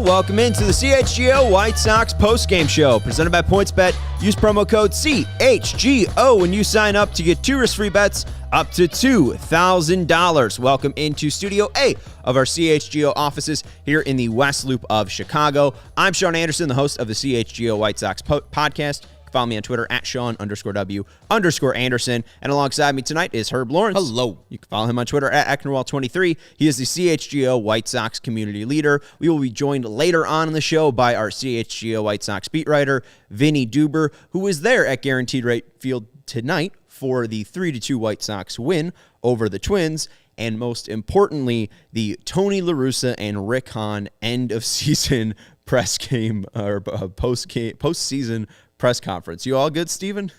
welcome into the CHGO White Sox postgame show, presented by PointsBet. Use promo code CHGO when you sign up to get 2 risk-free bets up to $2,000. Welcome into Studio A of our CHGO offices here in the West Loop of Chicago. I'm Sean Anderson, the host of the CHGO White Sox podcast. Follow me on Twitter at Sean_W_Anderson. And alongside me tonight is Herb Lawrence. Hello. You can follow him on Twitter at Ecknerwall23. He is the CHGO White Sox community leader. We will be joined later on in the show by our CHGO White Sox beat writer, Vinnie Duber, who is there at Guaranteed Rate Field tonight for the 3-2 White Sox win over the Twins. And most importantly, the Tony La Russa and Rick Hahn end of season press game or postseason press conference. You all good, Steven?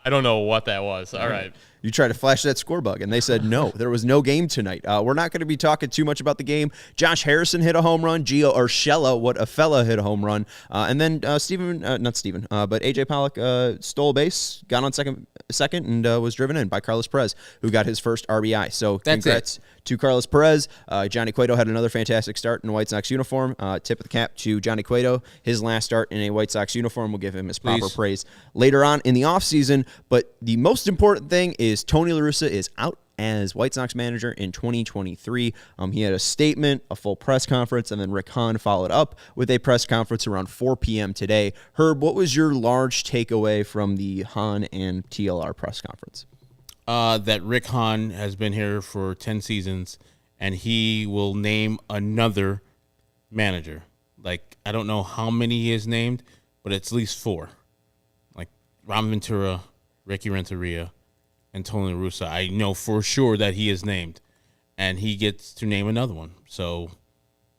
I don't know what that was. All right. You tried to flash that score bug, and they said no. There was no game tonight. We're not going to be talking too much about the game. Josh Harrison hit a home run. Gio Urshela, what a fella, hit a home run. And then but A.J. Pollock stole a base, got on second, and was driven in by Carlos Perez, who got his first RBI. So congrats to Carlos Perez. Johnny Cueto had another fantastic start in a White Sox uniform. Tip of the cap to Johnny Cueto. His last start in a White Sox uniform. We'll give him his proper praise later on in the offseason. But the most important thing is Tony La Russa is out as White Sox manager in 2023. He had a statement, a full press conference, and then Rick Hahn followed up with a press conference around 4 p.m. today. Herb, what was your large takeaway from the Hahn and TLR press conference? That Rick Hahn has been here for 10 seasons, and he will name another manager. Like, I don't know how many he has named, but it's at least 4. Like, Ron Ventura, Ricky Renteria, and Tony La Russa. I know for sure that he is named, and he gets to name another one. So,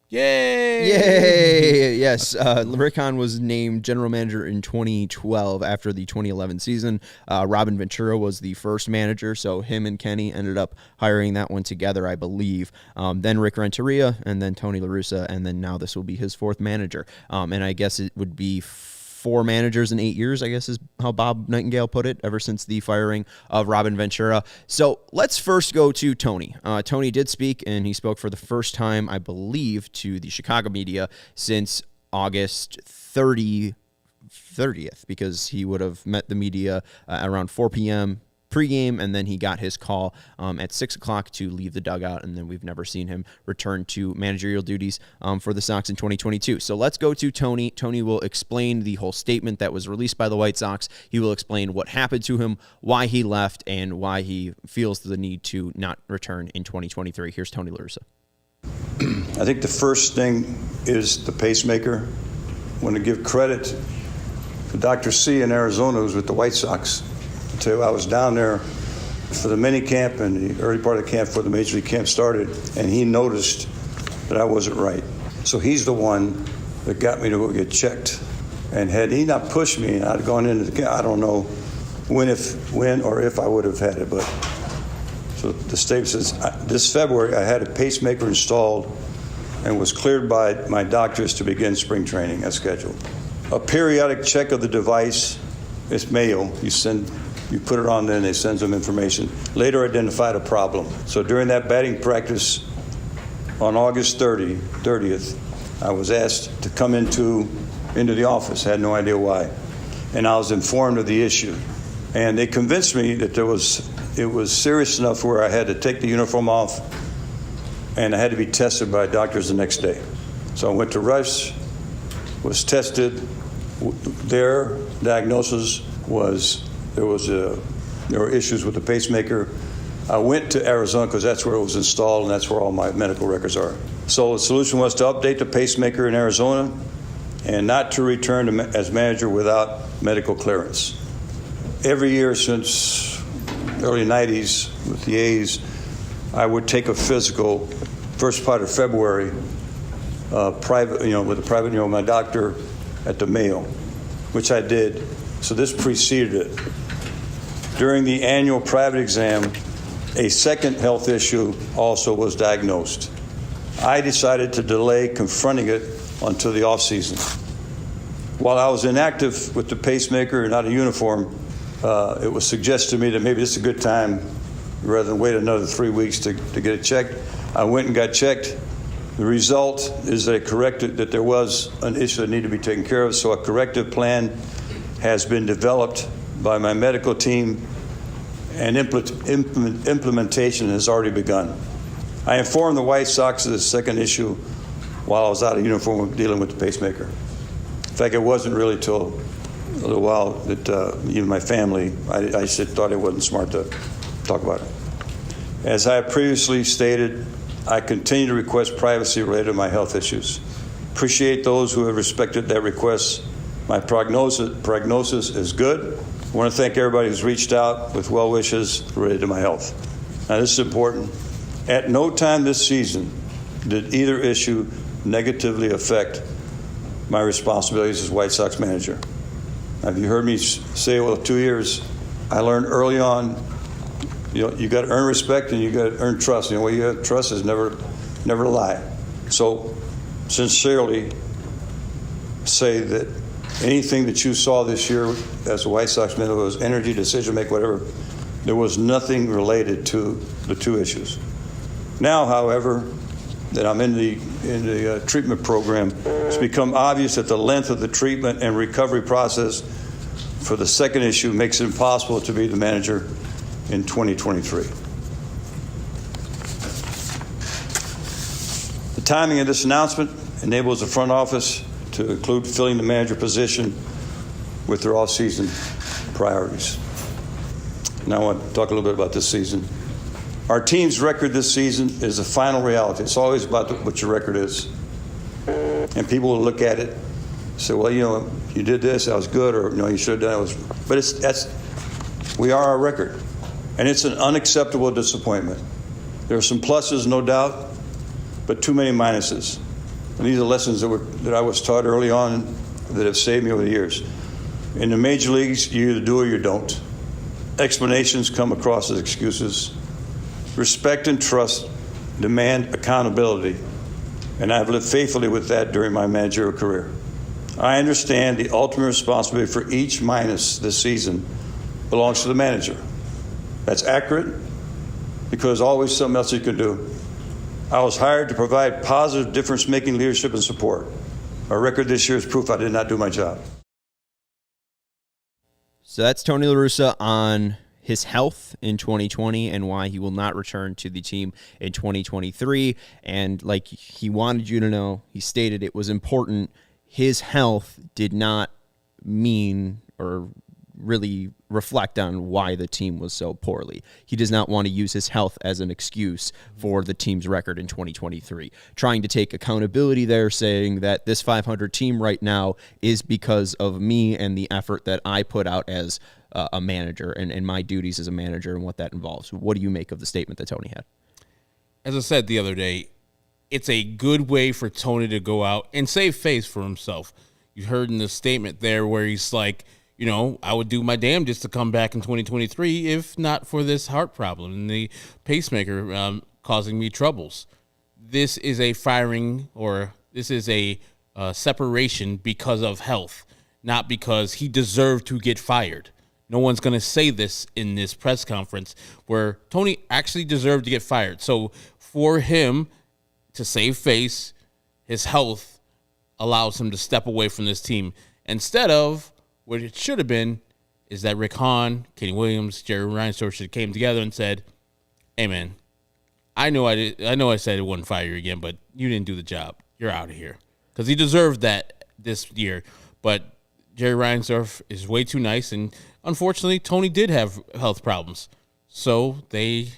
yay! Yay! Yes, Rick Hahn was named general manager in 2012 after the 2011 season. Robin Ventura was the first manager, so him and Kenny ended up hiring that one together, I believe. Then Rick Renteria, and then Tony La Russa, and then now this will be his 4th manager. And I guess it would be 4 managers in 8 years, I guess is how Bob Nightingale put it, ever since the firing of Robin Ventura. So let's first go to Tony. Tony did speak, and he spoke for the first time, I believe, to the Chicago media since August 30th, because he would have met the media around 4 p.m., pregame, and then he got his call at 6 o'clock to leave the dugout, and then we've never seen him return to managerial duties for the Sox in 2022. So let's go to Tony. Tony will explain the whole statement that was released by the White Sox. He will explain what happened to him, why he left, and why he feels the need to not return in 2023. Here's Tony La Russa. I think the first thing is the pacemaker. I want to give credit to Dr. C in Arizona, who's with the White Sox. I was down there for the mini camp and the early part of the camp before the major league camp started, and he noticed that I wasn't right. So he's the one that got me to go get checked. And had he not pushed me, I'd gone into the camp. I don't know when or if I would have had it. But so the statement says, this February I had a pacemaker installed and was cleared by my doctors to begin spring training as scheduled. A periodic check of the device, it's mail. You put it on there and they send some information. Later identified a problem. So during that batting practice on August 30th, I was asked to come into the office. I had no idea why. And I was informed of the issue. And they convinced me that it was serious enough where I had to take the uniform off and I had to be tested by doctors the next day. So I went to Rush, was tested. Their diagnosis was there were issues with the pacemaker. I went to Arizona because that's where it was installed and that's where all my medical records are. So the solution was to update the pacemaker in Arizona and not to return as manager without medical clearance. Every year since early 90s with the A's, I would take a physical first part of February, private, with my doctor at the Mayo, which I did. So this preceded it. During the annual private exam, a second health issue also was diagnosed. I decided to delay confronting it until the off season. While I was inactive with the pacemaker and out of uniform, it was suggested to me that maybe this is a good time, rather than wait another 3 weeks to get it checked. I went and got checked, The result is that there was an issue that needed to be taken care of, so a corrective plan has been developed by my medical team, and implementation has already begun. I informed the White Sox of the second issue while I was out of uniform dealing with the pacemaker. In fact, it wasn't really till a little while that my family, I just thought it wasn't smart to talk about it. As I previously stated, I continue to request privacy related to my health issues. Appreciate those who have respected that request. My prognosis is good. I want to thank everybody who's reached out with well wishes related to my health. Now, this is important. At no time this season did either issue negatively affect my responsibilities as White Sox manager. Now, you heard me say, well, 2 years, I learned early on, you got to earn respect and you got to earn trust. The way you have trust is never lie. So, sincerely say that anything that you saw this year as a White Sox manager was energy, decision making, whatever. There was nothing related to the two issues. Now, however, that I'm in the treatment program, it's become obvious that the length of the treatment and recovery process for the second issue makes it impossible to be the manager in 2023. The timing of this announcement enables the front office to include filling the manager position with their off-season priorities. Now I want to talk a little bit about this season. Our team's record this season is a final reality. It's always about what your record is. And people will look at it and say, well, you did this, that was good, or you should have done it. But we are our record. And it's an unacceptable disappointment. There are some pluses, no doubt, but too many minuses. And these are lessons that I was taught early on that have saved me over the years. In the major leagues, you either do or you don't. Explanations come across as excuses. Respect and trust demand accountability, and I've lived faithfully with that during my managerial career. I understand the ultimate responsibility for each minus this season belongs to the manager. That's accurate because there's always something else you can do. I was hired to provide positive difference-making leadership and support. My record this year is proof I did not do my job. So that's Tony La Russa on his health in 2020 and why he will not return to the team in 2023. And like he wanted you to know, he stated it was important. His health did not mean or really reflect on why the team was so poorly. He does not want to use his health as an excuse for the team's record in 2023. Trying to take accountability there, saying that this 500 team right now is because of me and the effort that I put out as a manager and my duties as a manager and what that involves. What do you make of the statement that Tony had? As I said the other day, it's a good way for Tony to go out and save face for himself. You heard in the statement there where he's like, I would do my damnedest to come back in 2023 if not for this heart problem and the pacemaker causing me troubles. This is a firing, or this is a separation because of health, not because he deserved to get fired. No one's going to say this in this press conference where Tony actually deserved to get fired. So for him to save face, his health allows him to step away from this team instead of what it should have been is that Rick Hahn, Kenny Williams, Jerry Reinsdorf should have came together and said, hey, man, I know I said it wouldn't fire you again, but you didn't do the job. You're out of here. Because he deserved that this year. But Jerry Reinsdorf is way too nice, and unfortunately, Tony did have health problems. So they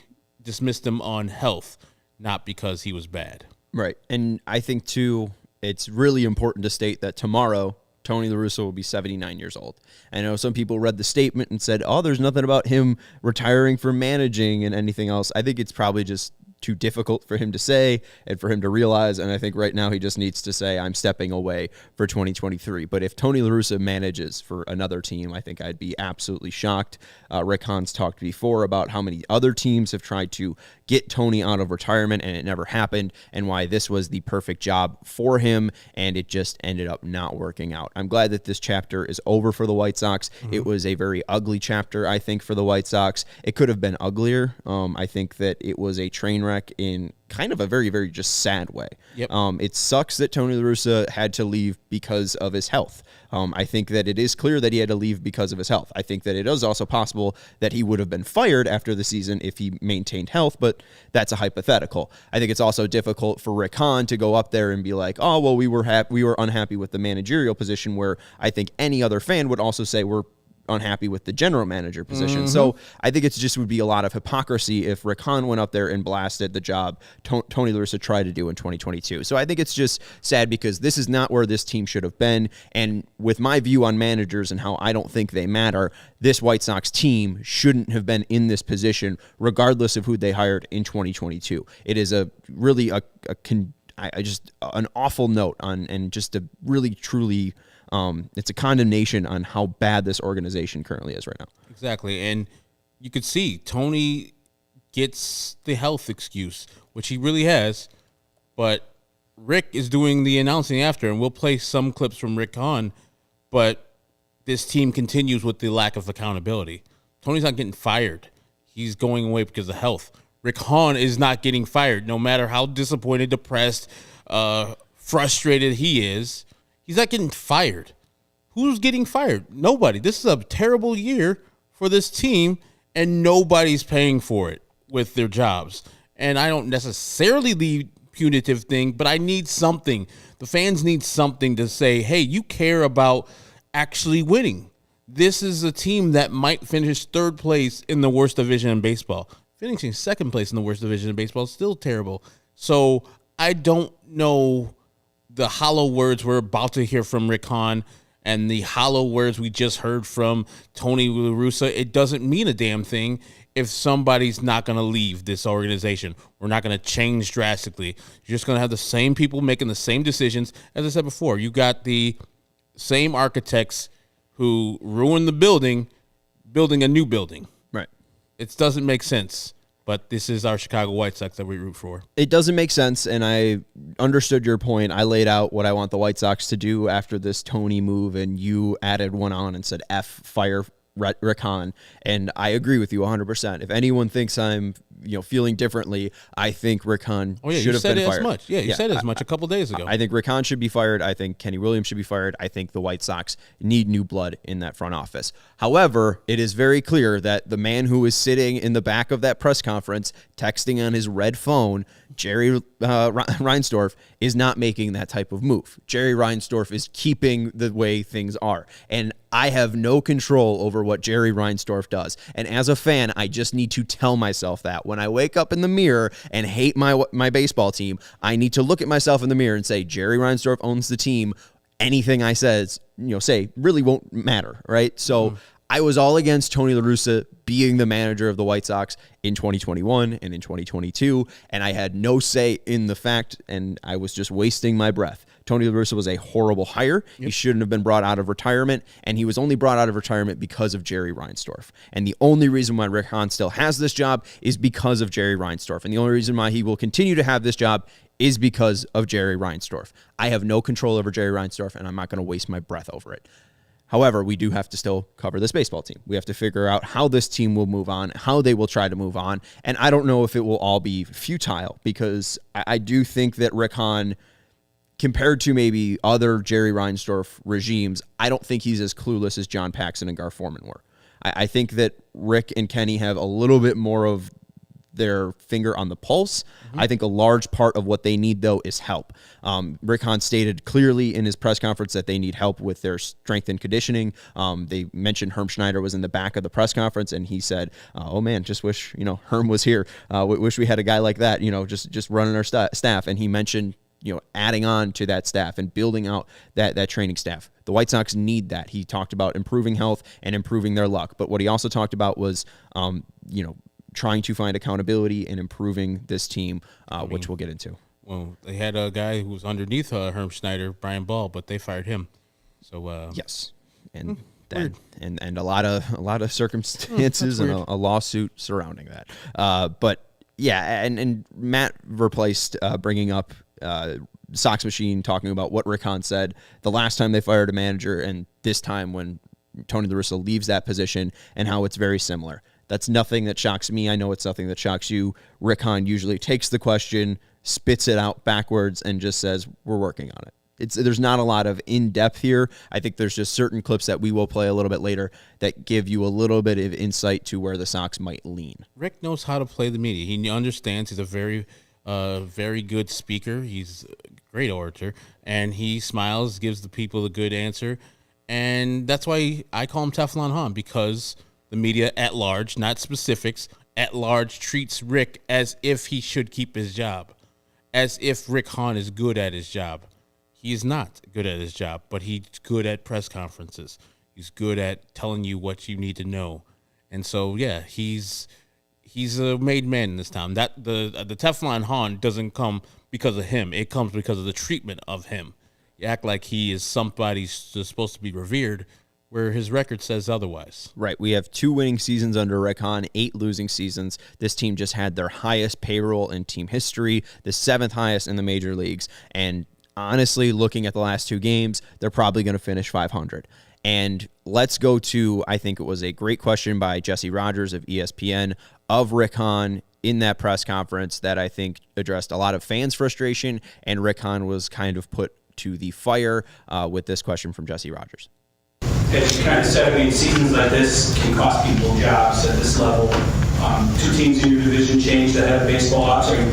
dismissed him on health, not because he was bad. Right. And I think, too, it's really important to state that tomorrow, Tony La Russa will be 79 years old. I know some people read the statement and said, there's nothing about him retiring from managing and anything else. I think it's probably just too difficult for him to say and for him to realize. And I think right now he just needs to say, I'm stepping away for 2023. But if Tony La Russa manages for another team, I think I'd be absolutely shocked. Rick Hahn's talked before about how many other teams have tried to get Tony out of retirement and it never happened, and why this was the perfect job for him and it just ended up not working out. I'm glad that this chapter is over for the White Sox. Mm-hmm. It was a very ugly chapter, I think, for the White Sox. It could have been uglier. I think that it was a train wreck wreck in kind of a very, very just sad way. Yep. It sucks that Tony La Russa had to leave because of his health. I think that it is clear that he had to leave because of his health. I think that it is also possible that he would have been fired after the season if he maintained health, but that's a hypothetical. I think it's also difficult for Rick Hahn to go up there and be like, oh, well, we were unhappy with the managerial position, where I think any other fan would also say we're unhappy with the general manager position. So I think it just would be a lot of hypocrisy if Rick Hahn went up there and blasted the job Tony La Russa tried to do in 2022. So I think it's just sad because this is not where this team should have been. And with my view on managers and how I don't think they matter, this White Sox team shouldn't have been in this position regardless of who they hired in 2022. It is an awful note on, and just a really truly it's a condemnation on how bad this organization currently is right now. Exactly. And you could see Tony gets the health excuse, which he really has, but Rick is doing the announcing after, and we'll play some clips from Rick Hahn, but this team continues with the lack of accountability. Tony's not getting fired. He's going away because of health. Rick Hahn is not getting fired, no matter how disappointed, depressed, frustrated he is. He's not getting fired. Who's getting fired? Nobody. This is a terrible year for this team, and nobody's paying for it with their jobs. And I don't necessarily leave punitive thing, but I need something. The fans need something to say, hey, you care about actually winning. This is a team that might finish third place in the worst division in baseball. Finishing second place in the worst division in baseball is still terrible. So I don't know the hollow words we're about to hear from Rick Hahn and the hollow words we just heard from Tony La Russa. It doesn't mean a damn thing if somebody's not going to leave this organization. We're not going to change drastically. You're just going to have the same people making the same decisions. As I said before, you got the same architects who ruined the building, building a new building. Right. It doesn't make sense. But this is our Chicago White Sox that we root for. It doesn't make sense, and I understood your point. I laid out what I want the White Sox to do after this Tony move, and you added one on and said, fire Rick Hahn, and I agree with you 100%. If anyone thinks I'm feeling differently, I think Rick Hahn should have been fired. You said as much. Yeah, you said as much a couple days ago. I think Rick Hahn should be fired. I think Kenny Williams should be fired. I think the White Sox need new blood in that front office. However, it is very clear that the man who is sitting in the back of that press conference texting on his red phone, Jerry Reinsdorf, is not making that type of move. Jerry Reinsdorf is keeping the way things are. And I have no control over what Jerry Reinsdorf does. And as a fan, I just need to tell myself that. When I wake up in the mirror and hate my baseball team, I need to look at myself in the mirror and say, Jerry Reinsdorf owns the team. Anything I say really won't matter, right? So I was all against Tony La Russa being the manager of the White Sox in 2021 and in 2022, and I had no say in the fact, and I was just wasting my breath. Tony La Russa was a horrible hire. Yep. He shouldn't have been brought out of retirement, and he was only brought out of retirement because of Jerry Reinsdorf. And the only reason why Rick Hahn still has this job is because of Jerry Reinsdorf, and the only reason why he will continue to have this job is because of Jerry Reinsdorf. I have no control over Jerry Reinsdorf, and I'm not going to waste my breath over it. However, we do have to still cover this baseball team. We have to figure out how this team will move on, how they will try to move on. And I don't know if it will all be futile, because I do think that Rick Hahn, compared to maybe other Jerry Reinsdorf regimes, I don't think he's as clueless as John Paxson and Gar Forman were. I think that Rick and Kenny have a little bit more of their finger on the pulse. I think a large part of what they need, though, is help. Rick Hahn stated clearly in his press conference that they need help with their strength and conditioning. They mentioned Herm Schneider was in the back of the press conference, and he said, oh man, just wish, Herm was here. Wish we had a guy like that, just running our staff. And he mentioned, adding on to that staff and building out that training staff. The White Sox need that. He talked about improving health and improving their luck. But what he also talked about was, trying to find accountability and improving this team, which we'll get into. Well, they had a guy who was underneath Herm Schneider, Brian Ball, but they fired him. So yes, and that and a lot of circumstances and a lawsuit surrounding that. But yeah, and Matt replaced bringing up Sox Machine talking about what Rick Hahn said the last time they fired a manager, and this time when Tony La Russa leaves that position, and how it's very similar. That's nothing that shocks me. I know it's nothing that shocks you. Rick Hahn usually takes the question, spits it out backwards, and just says, we're working on it. There's not a lot of in-depth here. I think there's just certain clips that we will play a little bit later that give you a little bit of insight to where the Sox might lean. Rick knows how to play the media. He understands. He's a very, very good speaker. He's a great orator, and he smiles, gives the people a good answer, and that's why I call him Teflon Hahn, because the media at large, not specifics, at large treats Rick as if he should keep his job, as if Rick Hahn is good at his job. He is not good at his job, but he's good at press conferences. He's good at telling you what you need to know. And so, yeah, he's a made man in this town. That the Teflon Hahn doesn't come because of him. It comes because of the treatment of him. You act like he is somebody supposed to be revered, where his record says otherwise. Right. We have 2 winning seasons under Rick Hahn, 8 losing seasons. This team just had their highest payroll in team history, the 7th highest in the major leagues, and honestly, looking at the last 2 games, they're probably going to finish 500. And let's go to, I think it was a great question by Jesse Rogers of ESPN of Rick Hahn in that press conference that I think addressed a lot of fans' frustration, and Rick Hahn was kind of put to the fire with this question from Jesse Rogers. As you kind of said, seasons like this can cost people jobs at this level. 2 teams in your division changed the head of baseball ops. Are you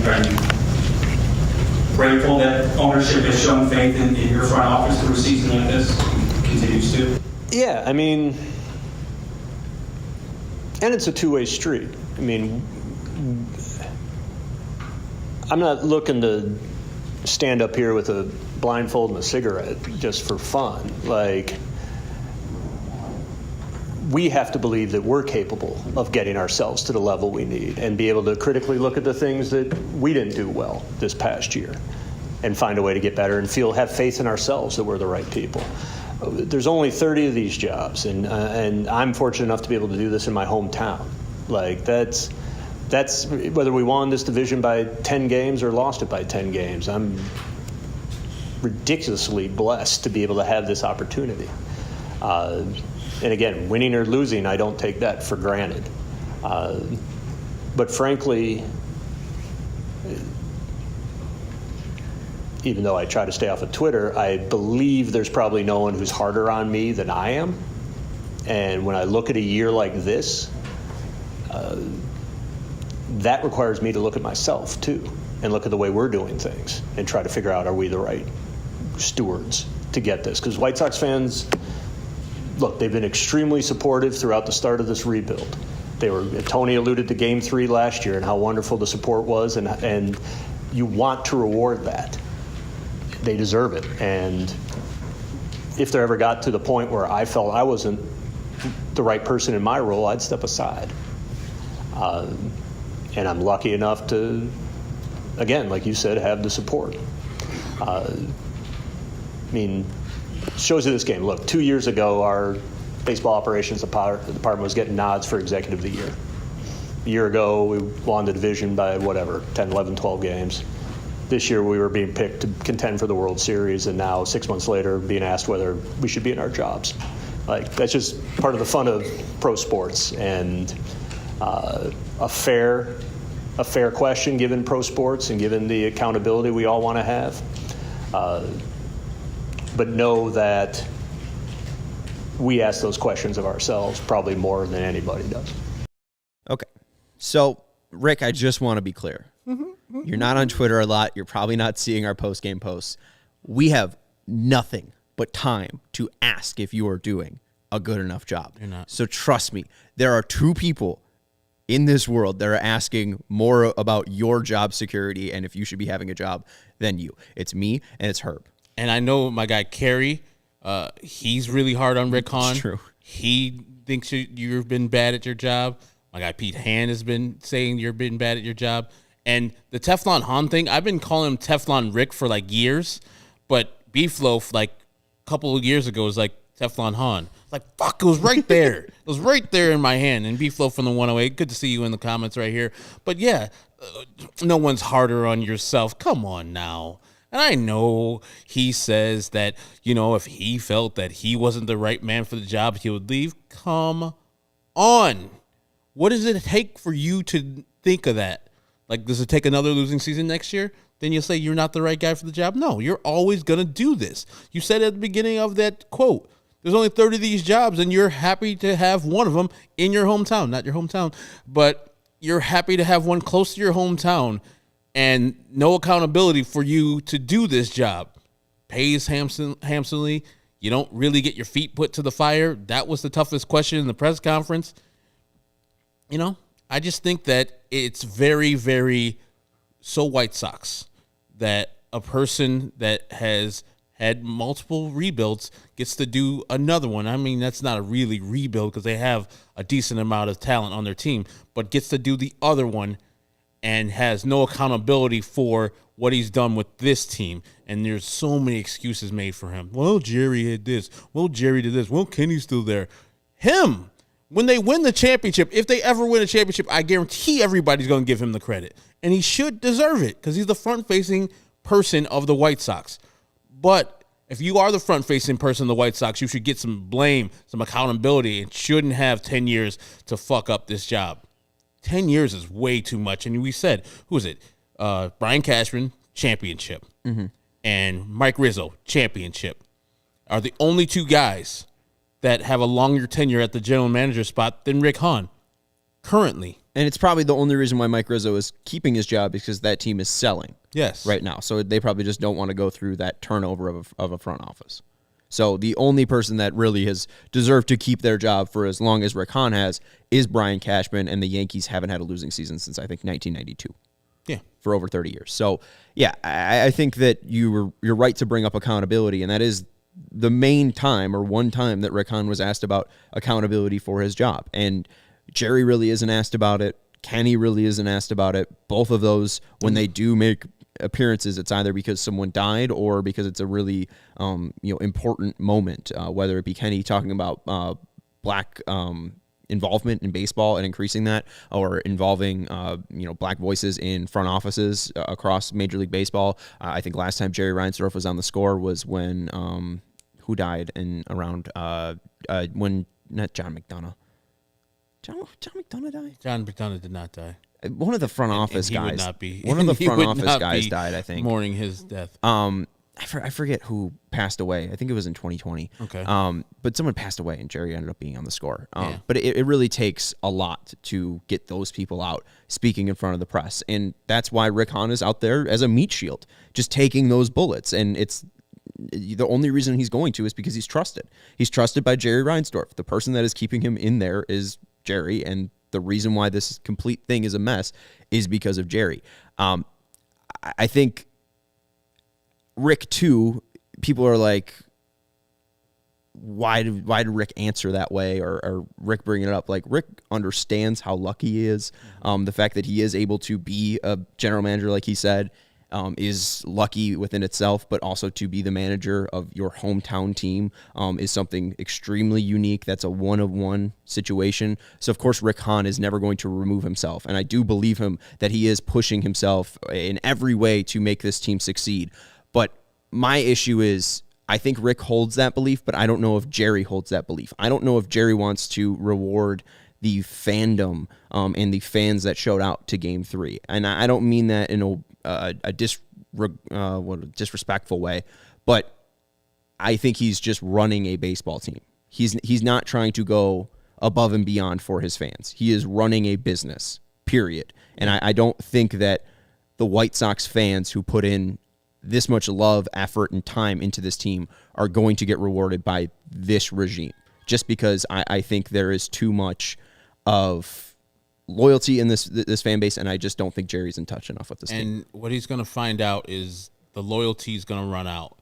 grateful that ownership has shown faith in your front office through a season like this, continues to? Yeah, and it's a two-way street. I'm not looking to stand up here with a blindfold and a cigarette just for fun. We have to believe that we're capable of getting ourselves to the level we need and be able to critically look at the things that we didn't do well this past year and find a way to get better and have faith in ourselves that we're the right people. There's only 30 of these jobs, and I'm fortunate enough to be able to do this in my hometown. That's whether we won this division by 10 games or lost it by 10 games. I'm ridiculously blessed to be able to have this opportunity. And again, winning or losing, I don't take that for granted. But frankly, even though I try to stay off of Twitter, I believe there's probably no one who's harder on me than I am. And when I look at a year like this, that requires me to look at myself too and look at the way we're doing things and try to figure out, are we the right stewards to get this? Because White Sox fans, look, they've been extremely supportive throughout the start of this rebuild. Tony alluded to Game 3 last year and how wonderful the support was, and you want to reward that. They deserve it. And if there ever got to the point where I felt I wasn't the right person in my role, I'd step aside. And I'm lucky enough to, again, like you said, have the support. Shows you this game. Look, 2 years ago, our baseball operations department was getting nods for executive of the year. A year ago, we won the division by 10, 11, 12 games. This year, we were being picked to contend for the World Series, and now 6 months later, being asked whether we should be in our jobs. That's just part of the fun of pro sports, and a fair question given pro sports and given the accountability we all want to have. But know that we ask those questions of ourselves probably more than anybody does. Okay. So, Rick, I just want to be clear. You're not on Twitter a lot. You're probably not seeing our post-game posts. We have nothing but time to ask if you are doing a good enough job. You're not. So trust me, there are 2 people in this world that are asking more about your job security and if you should be having a job than you. It's me and it's Herb. And I know my guy Kerry, he's really hard on Rick Hahn. It's true. He thinks you've been bad at your job. My guy Pete Hand has been saying you've been bad at your job. And the Teflon Hahn thing, I've been calling him Teflon Rick for years, but Beefloaf a couple of years ago was Teflon Hahn. Fuck, it was right there. It was right there in my hand. And Beefloaf from the 108, good to see you in the comments right here. But yeah, no one's harder on yourself. Come on now. And I know he says that, if he felt that he wasn't the right man for the job, he would leave. Come on. What does it take for you to think of that? Like, does it take another losing season next year? Then you'll say you're not the right guy for the job? No, you're always going to do this. You said at the beginning of that quote, there's only 30 of these jobs, and you're happy to have one of them in your hometown. Not your hometown, but you're happy to have one close to your hometown and no accountability for you to do this job. Pays handsomely. You don't really get your feet put to the fire. That was the toughest question in the press conference. You know, I just think that it's very, very so White Sox that a person that has had multiple rebuilds gets to do another one. I mean, that's not a really rebuild because they have a decent amount of talent on their team, but gets to do the other one and has no accountability for what he's done with this team. And there's so many excuses made for him. Well, Jerry had this. Well, Jerry did this. Well, Kenny's still there. Him, when they win the championship, if they ever win a championship, I guarantee everybody's going to give him the credit. And he should deserve it because he's the front-facing person of the White Sox. But if you are the front-facing person of the White Sox, you should get some blame, some accountability, and shouldn't have 10 years to fuck up this job. 10 years is way too much. And we said, who is it? Brian Cashman, championship. Mm-hmm. And Mike Rizzo, championship. Are the only two guys that have a longer tenure at the general manager spot than Rick Hahn currently. And it's probably the only reason why Mike Rizzo is keeping his job because that team is selling. Yes. Right now. So they probably just don't want to go through that turnover of a front office. So the only person that really has deserved to keep their job for as long as Rick Hahn has is Brian Cashman, and the Yankees haven't had a losing season since, I think, 1992. Yeah. For over 30 years. So, yeah, I think that you're right to bring up accountability, and that is the main time or one time that Rick Hahn was asked about accountability for his job. And Jerry really isn't asked about it. Kenny really isn't asked about it. Both of those, when they do make appearances, it's either because someone died or because it's a really important moment, whether it be Kenny talking about black involvement in baseball and increasing that, or involving black voices in front offices across Major League Baseball. I think last time Jerry Reinsdorf was on the score was when who died in around when not John McDonough. John McDonough died? John McDonough did not die. One of the front office guys. Would not be. One of the front office guys died, I think. Mourning his death. I forget who passed away. I think it was in 2020. Okay. But someone passed away, and Jerry ended up being on the score. Yeah. But it really takes a lot to get those people out speaking in front of the press. And that's why Rick Hahn is out there as a meat shield, just taking those bullets. And it's the only reason he's going to is because he's trusted. He's trusted by Jerry Reinsdorf. The person that is keeping him in there is Jerry, and the reason why this complete thing is a mess is because of Jerry. I think Rick, too, people are like, why did Rick answer that way, or Rick bring it up? Like, Rick understands how lucky he is. The fact that he is able to be a general manager, like he said, is lucky within itself, but also to be the manager of your hometown team is something extremely unique. That's a one-of-one situation. So, of course, Rick Hahn is never going to remove himself, and I do believe him that he is pushing himself in every way to make this team succeed. But my issue is, I think Rick holds that belief, but I don't know if Jerry holds that belief. I don't know if Jerry wants to reward the fandom and the fans that showed out to Game 3. And I don't mean that in a disrespectful way, but I think he's just running a baseball team. He's not trying to go above and beyond for his fans. He is running a business, period. And I don't think that the White Sox fans who put in this much love, effort, and time into this team are going to get rewarded by this regime, just because I think there is too much of loyalty in this fan base, and I just don't think Jerry's in touch enough with this team. And what he's going to find out is the loyalty is going to run out.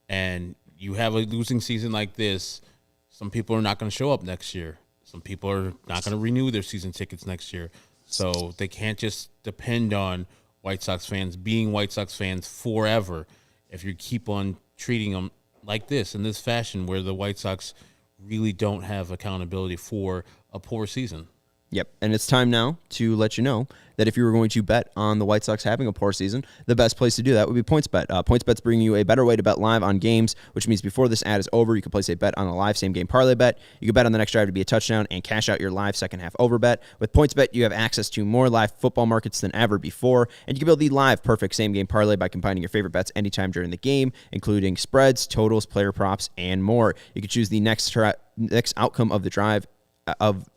And you have a losing season like this, some people are not going to show up next year. Some people are not going to renew their season tickets next year. So they can't just depend on White Sox fans being White Sox fans forever if you keep on treating them like this, in this fashion, where the White Sox really don't have accountability for a poor season. Yep, and it's time now to let you know that if you were going to bet on the White Sox having a poor season, the best place to do that would be PointsBet. PointsBet's bringing you a better way to bet live on games, which means before this ad is over, you can place a bet on a live same-game parlay bet. You can bet on the next drive to be a touchdown and cash out your live second-half over bet. With PointsBet, you have access to more live football markets than ever before, and you can build the live perfect same-game parlay by combining your favorite bets anytime during the game, including spreads, totals, player props, and more. You can choose the next outcome of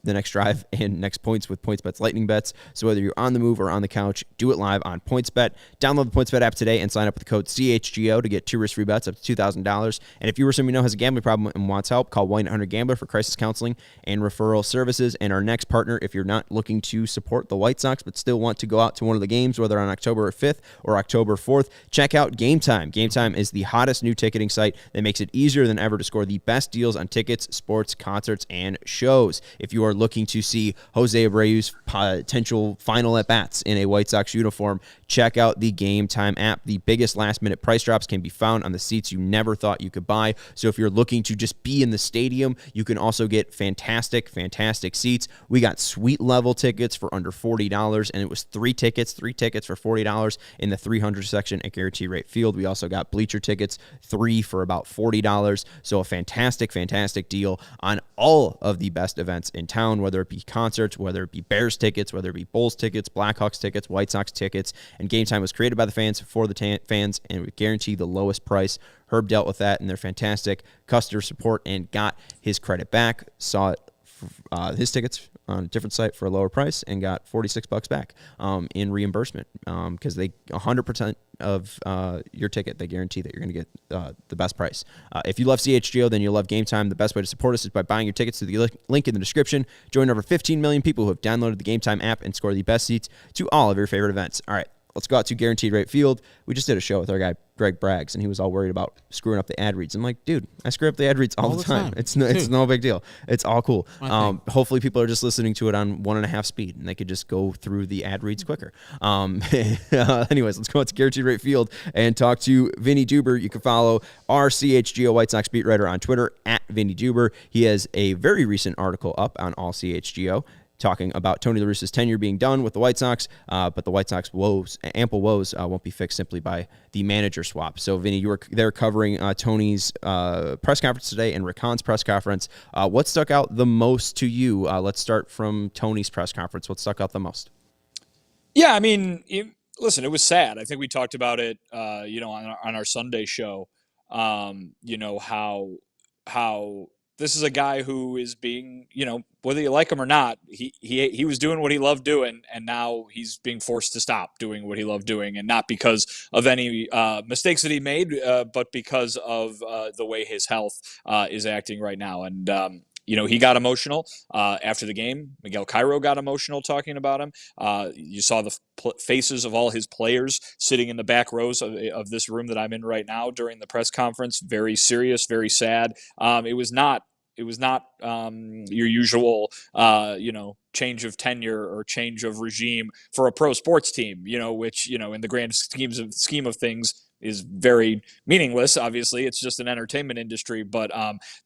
the next drive and next points with PointsBet's Lightning Bets. So whether you're on the move or on the couch, do it live on PointsBet. Download the PointsBet app today and sign up with the code CHGO to get 2 risk-free bets up to $2,000. And if you or someone you know has a gambling problem and wants help, call 1-800-GAMBLER for crisis counseling and referral services. And our next partner, if you're not looking to support the White Sox but still want to go out to one of the games, whether on October 5th or October 4th, check out Game Time. Game Time is the hottest new ticketing site that makes it easier than ever to score the best deals on tickets, sports, concerts, and shows. If you are looking to see Jose Abreu's potential final at-bats in a White Sox uniform, check out the Game Time app. The biggest last-minute price drops can be found on the seats you never thought you could buy. So if you're looking to just be in the stadium, you can also get fantastic seats. We got suite level tickets for under $40, and it was three tickets for $40 in the 300 section at Guaranteed Rate Field. We also got bleacher tickets, 3 for about $40. So a fantastic deal on all of the best events in town, whether it be concerts, whether it be Bears tickets, whether it be Bulls tickets, Blackhawks tickets, White Sox tickets. And Game Time was created by the fans for the fans, and we guarantee the lowest price. Herb dealt with that, and they're fantastic customer support and got his credit back. Saw it, his tickets on a different site for a lower price and got $46 back in reimbursement because they 100% of your ticket, they guarantee that you're going to get the best price. If you love CHGO, then you'll love Game Time. The best way to support us is by buying your tickets through the link in the description. Join over 15 million people who have downloaded the Game Time app and score the best seats to all of your favorite events. All right, let's go out to Guaranteed Rate Field. We just did a show with our guy, Greg Braggs, and he was all worried about screwing up the ad reads. I'm like, dude, I screw up the ad reads all the time. It's no big deal. It's all cool. Hopefully people are just listening to it on 1.5 speed, and they could just go through the ad reads quicker. Anyways, let's go out to Guaranteed Rate Field and talk to Vinnie Duber. You can follow our CHGO White Sox beat writer on Twitter, at Vinnie Duber. He has a very recent article up on all CHGO talking about Tony La Russa's tenure being done with the White Sox, but the White Sox ample woes won't be fixed simply by the manager swap. So, Vinny, you were there covering Tony's press conference today and Rick Hahn's press conference. What stuck out the most to you? Let's start from Tony's press conference. What stuck out the most? Yeah, I mean, listen, it was sad. I think we talked about it, on our Sunday show. How this is a guy who is being, whether you like him or not, he was doing what he loved doing, and now he's being forced to stop doing what he loved doing, and not because of any mistakes that he made, but because of the way his health is acting right now. And he got emotional after the game. Miguel Cairo got emotional talking about him. You saw the faces of all his players sitting in the back rows of this room that I'm in right now during the press conference. Very serious, very sad. It was not your usual, change of tenure or change of regime for a pro sports team, which, in the grand scheme of things is very meaningless. Obviously, it's just an entertainment industry, but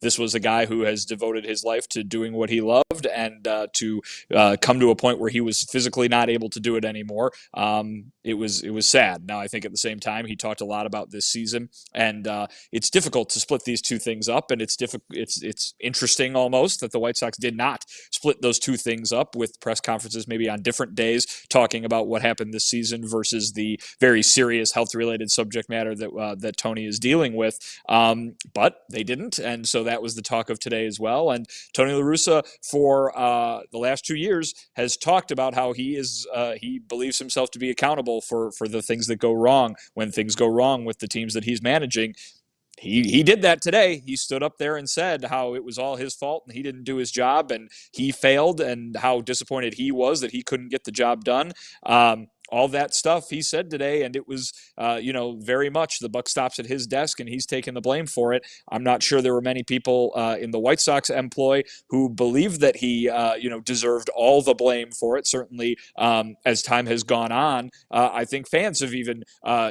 this was a guy who has devoted his life to doing what he loved, and to come to a point where he was physically not able to do it anymore. It was sad. Now, I think at the same time, he talked a lot about this season, and it's difficult to split these two things up, and it's interesting almost that the White Sox did not split those two things up with press conferences maybe on different days talking about what happened this season versus the very serious health-related subject matter that Tony is dealing with, but they didn't, and so that was the talk of today as well. And Tony La Russa, for the last 2 years, has talked about how he believes himself to be accountable for the things that go wrong when things go wrong with the teams that he's managing. He did that today. He stood up there and said how it was all his fault and he didn't do his job and he failed, and how disappointed he was that he couldn't get the job done. all that stuff he said today, and it was, very much the buck stops at his desk, and he's taking the blame for it. I'm not sure there were many people in the White Sox employ who believed that he, deserved all the blame for it. Certainly, as time has gone on, I think fans have even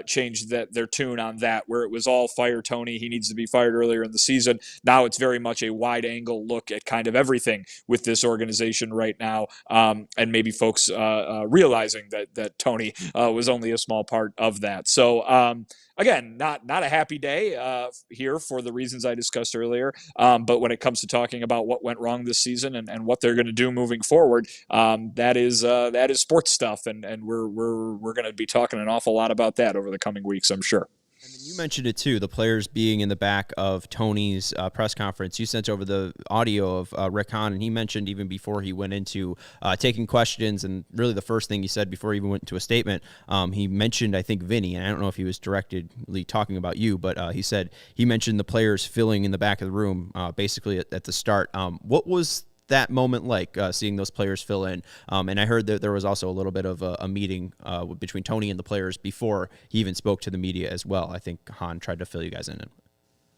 changed their tune on that, where it was all fire Tony. He needs to be fired earlier in the season. Now it's very much a wide angle look at kind of everything with this organization right now, and maybe folks realizing that Tony was only a small part of that. So again, not a happy day here for the reasons I discussed earlier. But when it comes to talking about what went wrong this season and what they're going to do moving forward, that is sports stuff, and we're going to be talking an awful lot about that over the coming weeks, I'm sure. And then you mentioned it too, the players being in the back of Tony's press conference. You sent over the audio of Rick Hahn, and he mentioned even before he went into taking questions, and really the first thing he said before he even went into a statement, he mentioned, I think, Vinnie, and I don't know if he was directly talking about you, but he mentioned the players filling in the back of the room basically at the start. What was that moment like, seeing those players fill in? And I heard that there was also a little bit of a meeting between Tony and the players before he even spoke to the media as well. I think Hahn tried to fill you guys in.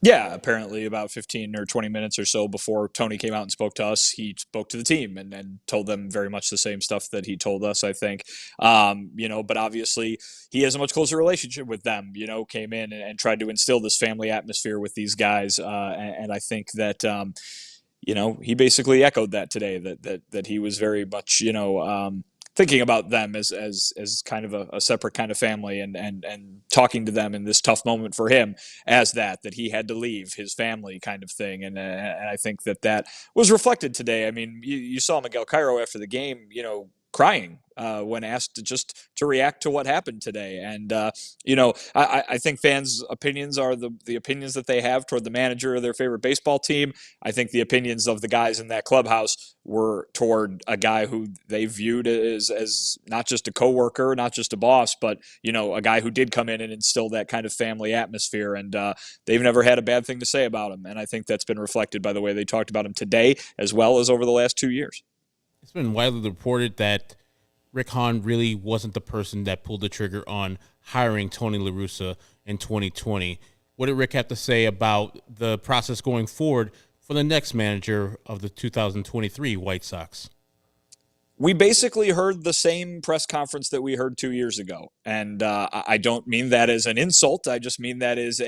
Yeah, apparently about 15 or 20 minutes or so before Tony came out and spoke to us, he spoke to the team and told them very much the same stuff that he told us, I think. But obviously he has a much closer relationship with them, came in and tried to instill this family atmosphere with these guys. And I think that, he basically echoed that today, that he was very much, thinking about them as kind of a separate kind of family, and talking to them in this tough moment for him as that he had to leave his family kind of thing. And I think that was reflected today. I mean, you saw Miguel Cairo after the game, crying when asked to react to what happened today. And, I think fans' opinions are the opinions that they have toward the manager of their favorite baseball team. I think the opinions of the guys in that clubhouse were toward a guy who they viewed as not just a coworker, not just a boss, but, a guy who did come in and instill that kind of family atmosphere. And they've never had a bad thing to say about him. And I think that's been reflected by the way they talked about him today, as well as over the last 2 years. It's been widely reported that Rick Hahn really wasn't the person that pulled the trigger on hiring Tony La Russa in 2020. What did Rick have to say about the process going forward for the next manager of the 2023 White Sox? We basically heard the same press conference that we heard 2 years ago. And I don't mean that as an insult. I just mean that as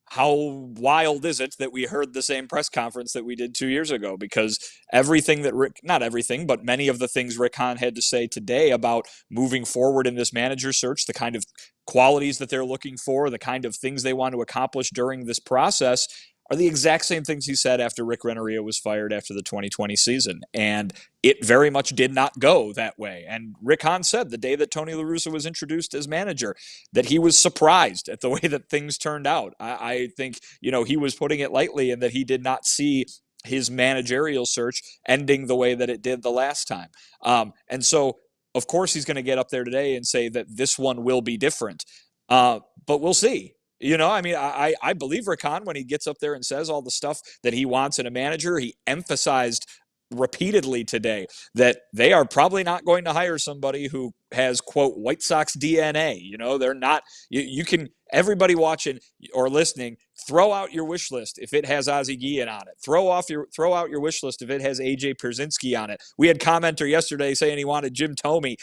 how wild is it that we heard the same press conference that we did 2 years ago? Because not everything, but many of the things Rick Hahn had to say today about moving forward in this manager search, the kind of qualities that they're looking for, the kind of things they want to accomplish during this process, are the exact same things he said after Rick Renneria was fired after the 2020 season. And it very much did not go that way. And Rick Hahn said the day that Tony La Russa was introduced as manager that he was surprised at the way that things turned out. I think, he was putting it lightly, and that he did not see his managerial search ending the way that it did the last time. And so, of course, he's going to get up there today and say that this one will be different. But we'll see. I believe Rick Hahn when he gets up there and says all the stuff that he wants in a manager. He emphasized repeatedly today that they are probably not going to hire somebody who has, quote, White Sox DNA. They're not, you can, everybody watching or listening, throw out your wish list if it has Ozzie Guillen on it. Throw out your wish list if it has AJ Pierzynski on it. We had commenter yesterday saying he wanted Jim Thome.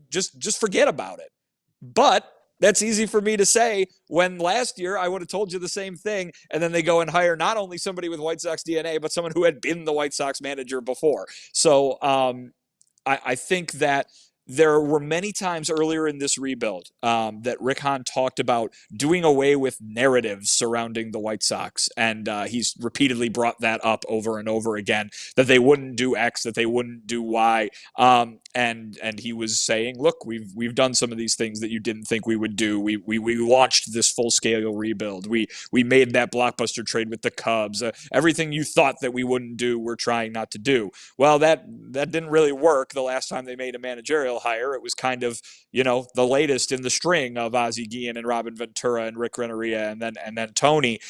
Just forget about it. But that's easy for me to say when last year I would have told you the same thing, and then they go and hire not only somebody with White Sox DNA, but someone who had been the White Sox manager before. So I think that there were many times earlier in this rebuild that Rick Hahn talked about doing away with narratives surrounding the White Sox. And he's repeatedly brought that up over and over again, that they wouldn't do X, that they wouldn't do Y. And he was saying, look, we've done some of these things that you didn't think we would do. We launched this full-scale rebuild. We made that blockbuster trade with the Cubs. Everything you thought that we wouldn't do, we're trying not to do. Well, that didn't really work the last time they made a managerial hire. It was kind of, the latest in the string of Ozzie Guillen and Robin Ventura and Rick Renneria and then Tony.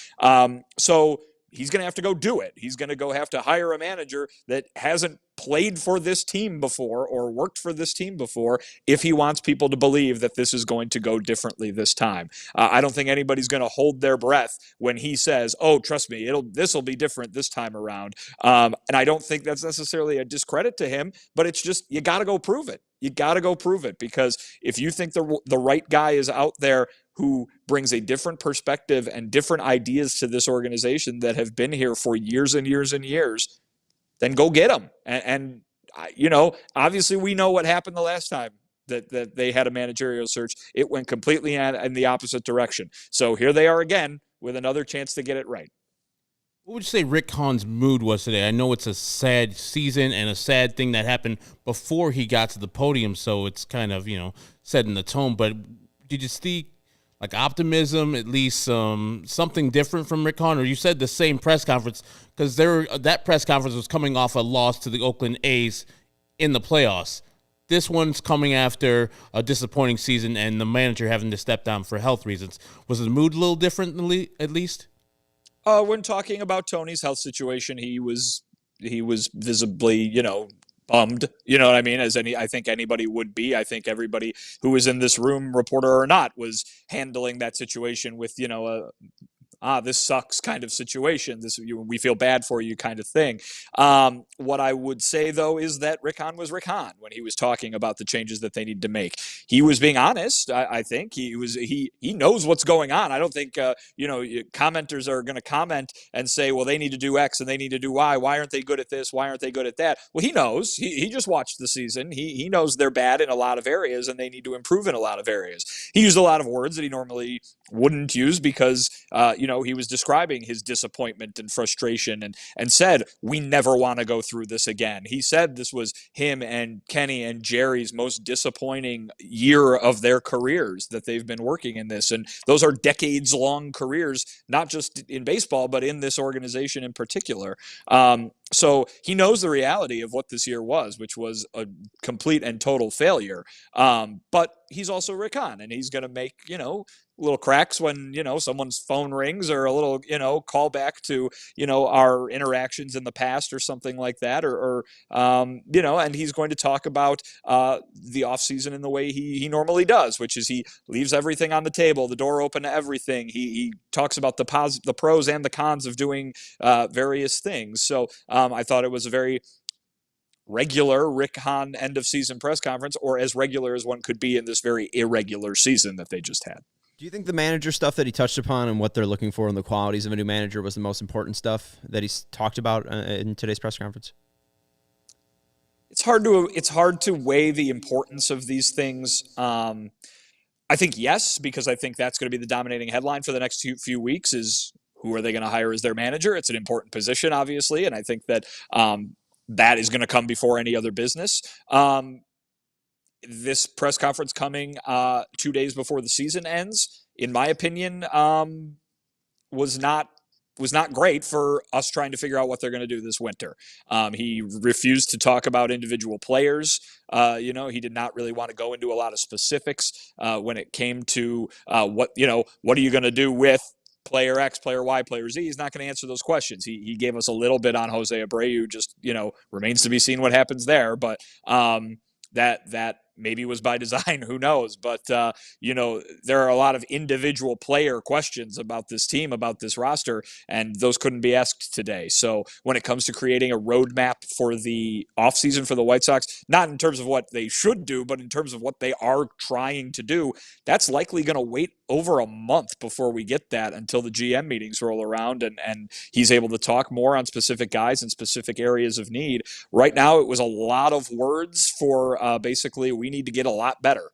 So he's going to have to go do it. He's going to go have to hire a manager that hasn't played for this team before or worked for this team before if he wants people to believe that this is going to go differently this time. I don't think anybody's going to hold their breath when he says, oh, trust me, this will be different this time around. And I don't think that's necessarily a discredit to him, but it's just, you got to go prove it. You got to go prove it, because if you think the right guy is out there who brings a different perspective and different ideas to this organization that have been here for years and years and years, then go get them. And obviously we know what happened the last time that they had a managerial search. It went completely in the opposite direction. So here they are again with another chance to get it right. What would you say Rick Hahn's mood was today? I know it's a sad season and a sad thing that happened before he got to the podium, so it's kind of, setting the tone. But did you see like optimism, at least something different from Rick Hahn? Or you said the same press conference, because that press conference was coming off a loss to the Oakland A's in the playoffs. This one's coming after a disappointing season and the manager having to step down for health reasons. Was the mood a little different, at least? When talking about Tony's health situation, he was visibly, bummed. You know what I mean? I think anybody would be. I think everybody who was in this room, reporter or not, was handling that situation with, this sucks kind of situation. We feel bad for you kind of thing. What I would say, though, is that Rick Hahn was Rick Hahn when he was talking about the changes that they need to make. He was being honest. I think he knows what's going on. I don't think, commenters are going to comment and say, well, they need to do X and they need to do Y. Why aren't they good at this? Why aren't they good at that? Well, he knows. He just watched the season. He knows they're bad in a lot of areas and they need to improve in a lot of areas. He used a lot of words that he normally wouldn't use because, he was describing his disappointment and frustration and said, we never want to go through this again. He said this was him and Kenny and Jerry's most disappointing year of their careers that they've been working in this. And those are decades-long careers, not just in baseball, but in this organization in particular. So he knows the reality of what this year was, which was a complete and total failure. But he's also Rick Hahn, and he's going to make, little cracks when, someone's phone rings, or a little, call back to, our interactions in the past or something like that, or and he's going to talk about the offseason in the way he normally does, which is he leaves everything on the table, the door open to everything. He talks about the pros and the cons of doing various things. So I thought it was a very regular Rick Hahn end of season press conference, or as regular as one could be in this very irregular season that they just had. Do you think the manager stuff that he touched upon and what they're looking for in the qualities of a new manager was the most important stuff that he's talked about in today's press conference? It's hard to weigh the importance of these things. I think yes, because I think that's going to be the dominating headline for the next few weeks is who are they going to hire as their manager? It's an important position, obviously, and I think that that is going to come before any other business. This press conference coming 2 days before the season ends, in my opinion, was not great for us trying to figure out what they're going to do this winter. He refused to talk about individual players. He did not really want to go into a lot of specifics when it came to what are you going to do with player X, player Y, player Z. He's not going to answer those questions. He gave us a little bit on Jose Abreu, just, remains to be seen what happens there. But that maybe was by design, who knows? But, there are a lot of individual player questions about this team, about this roster, and those couldn't be asked today. So when it comes to creating a roadmap for the offseason for the White Sox, not in terms of what they should do, but in terms of what they are trying to do, that's likely going to wait over a month before we get that, until the GM meetings roll around and he's able to talk more on specific guys and specific areas of need. Right now, it was a lot of words for basically we need to get a lot better.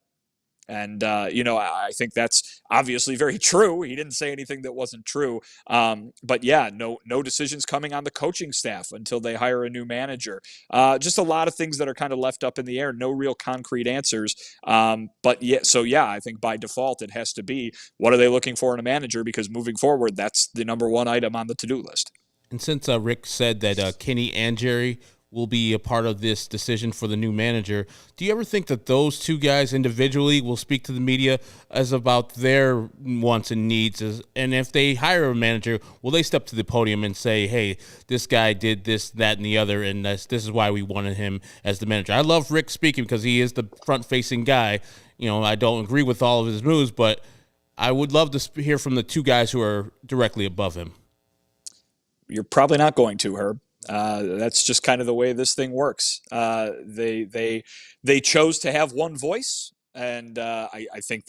And, I think that's obviously very true. He didn't say anything that wasn't true. But yeah, no decisions coming on the coaching staff until they hire a new manager. Just a lot of things that are kind of left up in the air. No real concrete answers. But yeah, I think by default it has to be, what are they looking for in a manager? Because moving forward, that's the number one item on the to-do list. And since Rick said that Kenny and Jerry will be a part of this decision for the new manager. Do you ever think that those two guys individually will speak to the media as about their wants and needs? And if they hire a manager, will they step to the podium and say, hey, this guy did this, that, and the other, and this is why we wanted him as the manager? I love Rick speaking because he is the front-facing guy. I don't agree with all of his moves, but I would love to hear from the two guys who are directly above him. You're probably not going to, Herb. That's just kind of the way this thing works. They chose to have one voice, and I think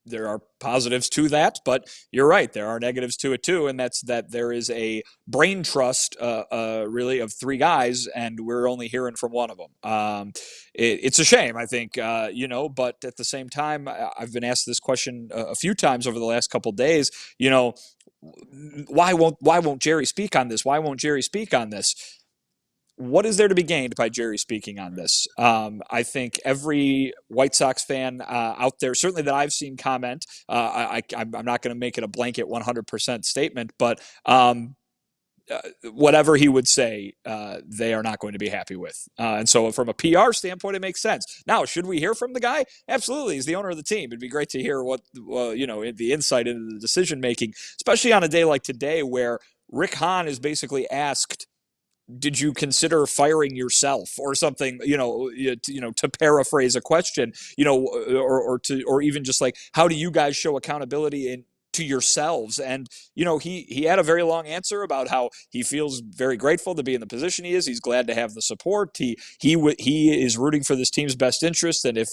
there are positives to that, but you're right, there are negatives to it too, and that's that there is a brain trust really of three guys, and we're only hearing from one of them. It's a shame, I think, but at the same time, I've been asked this question a few times over the last couple of days. Why won't Jerry speak on this? Why won't Jerry speak on this? What is there to be gained by Jerry speaking on this? I think every White Sox fan out there, certainly that I've seen comment, I'm not going to make it a blanket 100% statement, but whatever he would say, they are not going to be happy with. And so from a PR standpoint, it makes sense. Now, should we hear from the guy? Absolutely. He's the owner of the team. It'd be great to hear what, the insight into the decision-making, especially on a day like today where Rick Hahn is basically asked, did you consider firing yourself or something, to paraphrase a question, or even just like, how do you guys show accountability to yourselves? And, he had a very long answer about how he feels very grateful to be in the position he is. He's glad to have the support. He is rooting for this team's best interest. And if,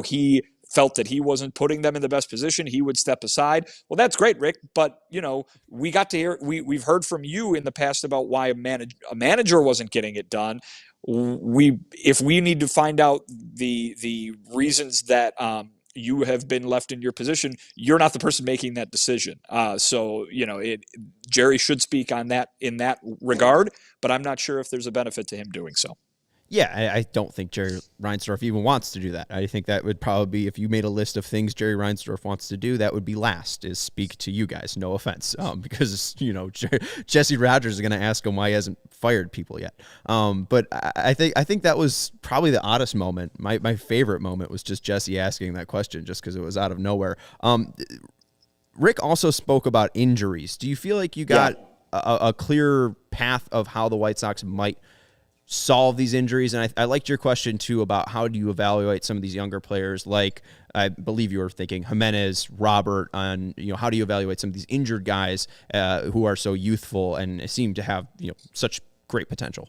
he felt that he wasn't putting them in the best position, he would step aside. Well, that's great, Rick. But, we got to hear, we've heard from you in the past about why a manager wasn't getting it done. If we need to find out the reasons that, you have been left in your position, you're not the person making that decision. So, Jerry should speak on that in that regard, but I'm not sure if there's a benefit to him doing so. Yeah, I don't think Jerry Reinsdorf even wants to do that. I think that would probably be, if you made a list of things Jerry Reinsdorf wants to do, that would be last, is speak to you guys. No offense, because, Jesse Rogers is going to ask him why he hasn't fired people yet. But I think that was probably the oddest moment. My favorite moment was just Jesse asking that question, just because it was out of nowhere. Rick also spoke about injuries. Do you feel like you got a clear path of how the White Sox might solve these injuries? And I liked your question too about how do you evaluate some of these younger players, like I believe you were thinking Jimenez, Robert, on how do you evaluate some of these injured guys who are so youthful and seem to have such great potential?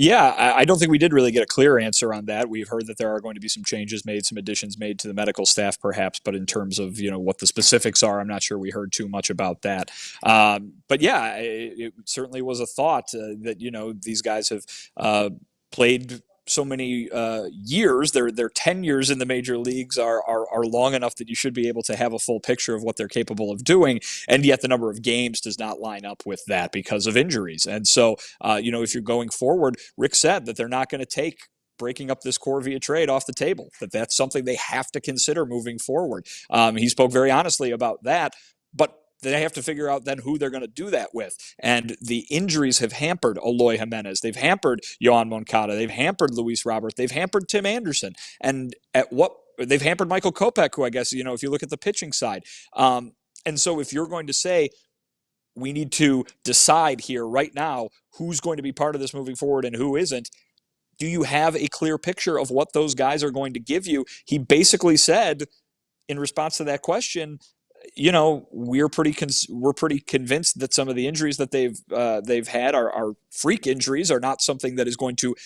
Yeah, I don't think we did really get a clear answer on that. We've heard that there are going to be some changes made, some additions made to the medical staff, perhaps. But in terms of what the specifics are, I'm not sure we heard too much about that. But yeah, it certainly was a thought that these guys have played so many years. Their tenures in the major leagues are long enough that you should be able to have a full picture of what they're capable of doing, and yet the number of games does not line up with that because of injuries. And so if you're going forward, Rick said that they're not going to take breaking up this core via trade off the table, that's something they have to consider moving forward. He spoke very honestly about that, but they have to figure out then who they're going to do that with. And the injuries have hampered Eloy Jimenez. They've hampered Yohan Moncada. They've hampered Luis Robert. They've hampered Tim Anderson. And they've hampered Michael Kopech, who I guess, if you look at the pitching side. And so if you're going to say, we need to decide here right now who's going to be part of this moving forward and who isn't, do you have a clear picture of what those guys are going to give you? He basically said, in response to that question, we're pretty convinced that some of the injuries that they've had are freak injuries, are not something that is going to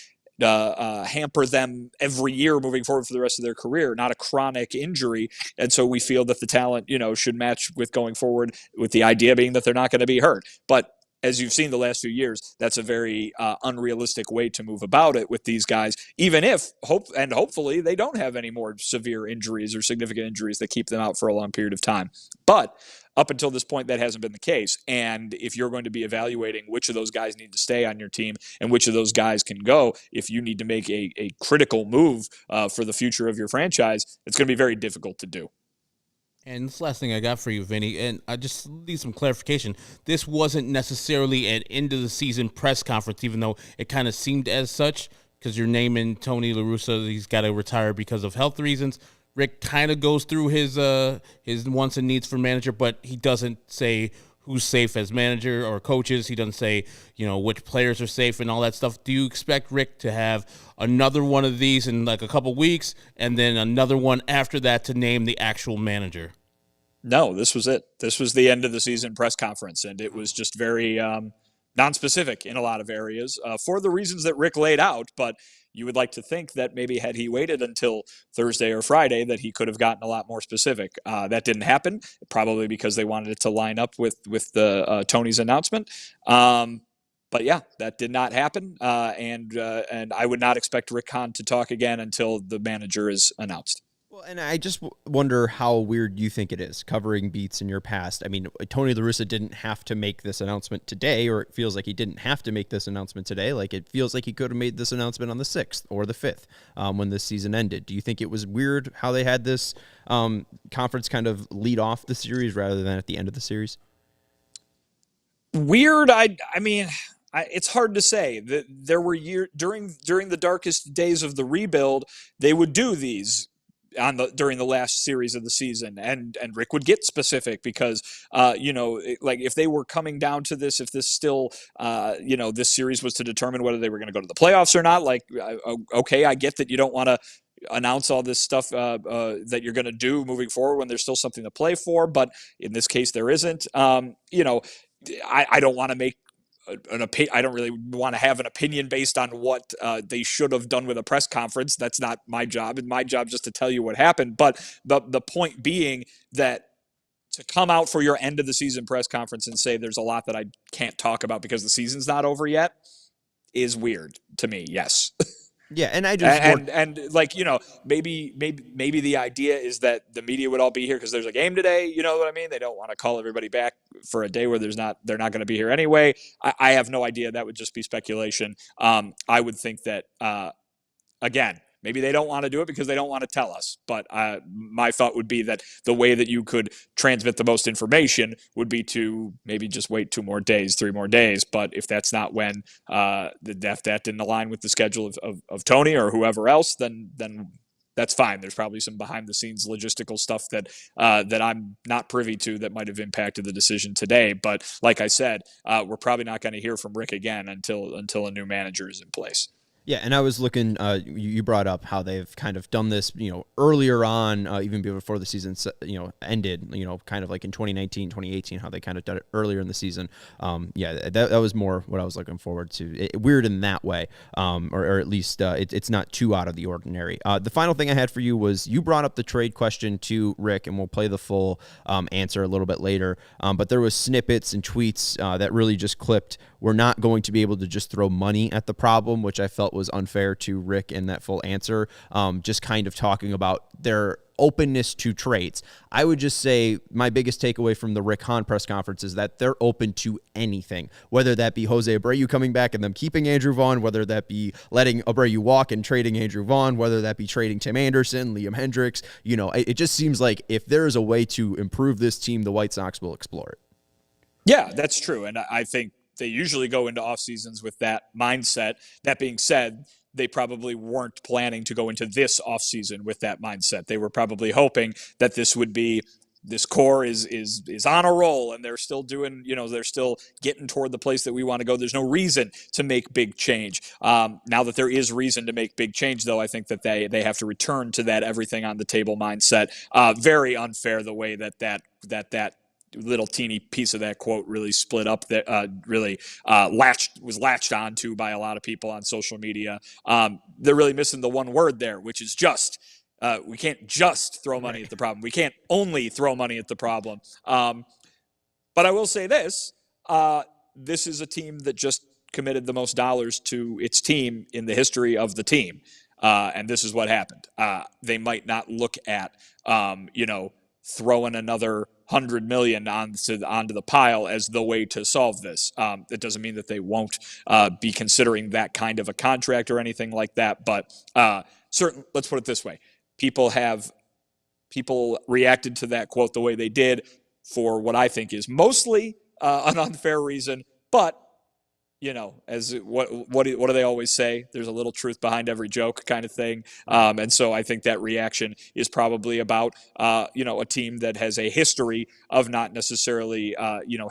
hamper them every year moving forward for the rest of their career, not a chronic injury. And so we feel that the talent, should match with going forward, with the idea being that they're not going to be hurt. But as you've seen the last few years, that's a very unrealistic way to move about it with these guys, even if hopefully they don't have any more severe injuries or significant injuries that keep them out for a long period of time. But up until this point, that hasn't been the case. And if you're going to be evaluating which of those guys need to stay on your team and which of those guys can go, if you need to make a critical move for the future of your franchise, it's going to be very difficult to do. And this last thing I got for you, Vinny, and I just need some clarification. This wasn't necessarily an end of the season press conference, even though it kind of seemed as such, because you're naming Tony La Russa. He's got to retire because of health reasons. Rick kind of goes through his wants and needs for manager, but he doesn't say who's safe as manager or coaches. He doesn't say, which players are safe and all that stuff. Do you expect Rick to have another one of these in like a couple weeks and then another one after that to name the actual manager? No, this was it. This was the end of the season press conference, and it was just very non-specific in a lot of areas for the reasons that Rick laid out. But you would like to think that maybe had he waited until Thursday or Friday that he could have gotten a lot more specific. That didn't happen, probably because they wanted it to line up with the Tony's announcement. But yeah, that did not happen, and I would not expect Rick Hahn to talk again until the manager is announced. Well, and I just wonder how weird you think it is covering beats in your past. I mean, Tony La Russa didn't have to make this announcement today, or it feels like he didn't have to make this announcement today. Like, it feels like he could have made this announcement on the 6th or the 5th when this season ended. Do you think it was weird how they had this conference kind of lead off the series rather than at the end of the series? Weird. I mean, it's hard to say. There were during the darkest days of the rebuild, they would do these during the last series of the season, and Rick would get specific because like if they were coming down to this, if this still this series was to determine whether they were going to go to the playoffs or not, like okay, I get that you don't want to announce all this stuff that you're going to do moving forward when there's still something to play for, but in this case there isn't. I don't want to make I don't really want to have an opinion based on what they should have done with a press conference. That's not my job. And my job is just to tell you what happened. But the point being that to come out for your end of the season press conference and say there's a lot that I can't talk about because the season's not over yet is weird to me. Yes. Yeah, and I just maybe the idea is that the media would all be here because there's a game today. You know what I mean? They don't want to call everybody back for a day where they're not going to be here anyway. I have no idea. That would just be speculation. I would think that again, maybe they don't want to do it because they don't want to tell us. But my thought would be that the way that you could transmit the most information would be to maybe just wait 2 more days, 3 more days. But if that's not when that didn't align with the schedule of Tony or whoever else, then that's fine. There's probably some behind the scenes logistical stuff that I'm not privy to that might have impacted the decision today. But like I said, we're probably not going to hear from Rick again until a new manager is in place. Yeah, and I was looking, you brought up how they've kind of done this, earlier on, even before the season, ended, kind of like in 2019, 2018, how they kind of did it earlier in the season. That was more what I was looking forward to. Weird in that way, or at least it's not too out of the ordinary. The final thing I had for you was you brought up the trade question to Rick, and we'll play the full answer a little bit later. But there was snippets and tweets that really just clipped. We're not going to be able to just throw money at the problem, which I felt was unfair to Rick in that full answer. Just kind of talking about their openness to trades. I would just say my biggest takeaway from the Rick Hahn press conference is that they're open to anything, whether that be Jose Abreu coming back and them keeping Andrew Vaughn, whether that be letting Abreu walk and trading Andrew Vaughn, whether that be trading Tim Anderson, Liam Hendricks. It just seems like if there is a way to improve this team, the White Sox will explore it. Yeah, that's true. And I think they usually go into off seasons with that mindset. That being said, they probably weren't planning to go into this offseason with that mindset. They were probably hoping that this core is on a roll and they're still doing, they're still getting toward the place that we want to go. There's no reason to make big change. Now that there is reason to make big change, though, I think that they have to return to that everything on the table mindset. Very unfair the way that little teeny piece of that quote really split up, that was latched onto by a lot of people on social media. They're really missing the one word there, which is just. We can't just throw money at the problem. We can't only throw money at the problem. But I will say this. This is a team that just committed the most dollars to its team in the history of the team. And this is what happened. They might not look at, throwing another $100 million onto the pile as the way to solve this. It doesn't mean that they won't be considering that kind of a contract or anything like that. But let's put it this way. People have people reacted to that quote the way they did for what I think is mostly an unfair reason, but as what do they always say? There's a little truth behind every joke, kind of thing. And so I think that reaction is probably about a team that has a history of not necessarily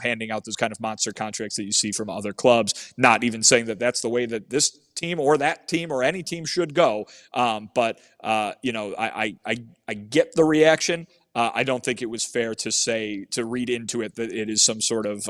handing out those kind of monster contracts that you see from other clubs. Not even saying that that's the way that this team or that team or any team should go. But I get the reaction. I don't think it was fair to read into it that it is some sort of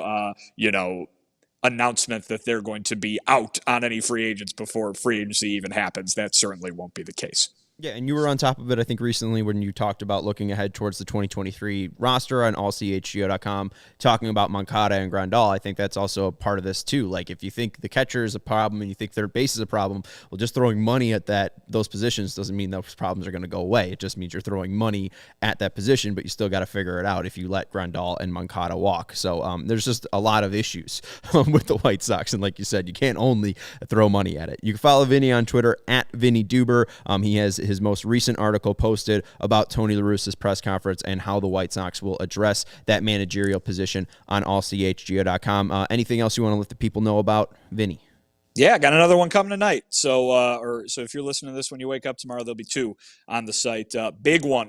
announcement that they're going to be out on any free agents before free agency even happens. That certainly won't be the case. Yeah, and you were on top of it, I think, recently when you talked about looking ahead towards the 2023 roster on allchgo.com, talking about Moncada and Grandal. I think that's also a part of this, too. Like, if you think the catcher is a problem and you think third base is a problem, well, just throwing money at those positions doesn't mean those problems are going to go away. It just means you're throwing money at that position, but you still got to figure it out if you let Grandal and Moncada walk. So there's just a lot of issues with the White Sox. And like you said, you can't only throw money at it. You can follow Vinnie on Twitter at Vinnie Duber. He has his most recent article posted about Tony La Russa's press conference and how the White Sox will address that managerial position on allchgo.com. Anything else you want to let the people know about, Vinny? Yeah, got another one coming tonight. So if you're listening to this when you wake up tomorrow, there'll be two on the site. Big one,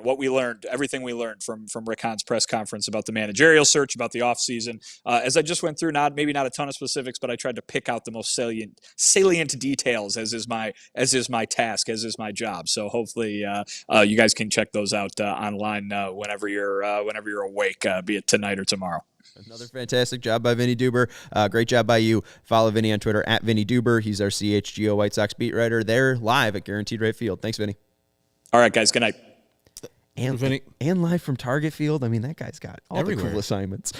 everything we learned from Rick Hahn's press conference about the managerial search, about the offseason. As I just went through, maybe not a ton of specifics, but I tried to pick out the most salient details, as is my task, as is my job. So hopefully you guys can check those out online whenever you're awake, be it tonight or tomorrow. Another fantastic job by Vinnie Duber. Great job by you. Follow Vinny on Twitter at Vinnie Duber. He's our CHGO White Sox beat writer. They're live at Guaranteed Rate Field. Thanks, Vinny. All right, guys. Good night. And live from Target Field. I mean, that guy's got all everywhere. The cool assignments.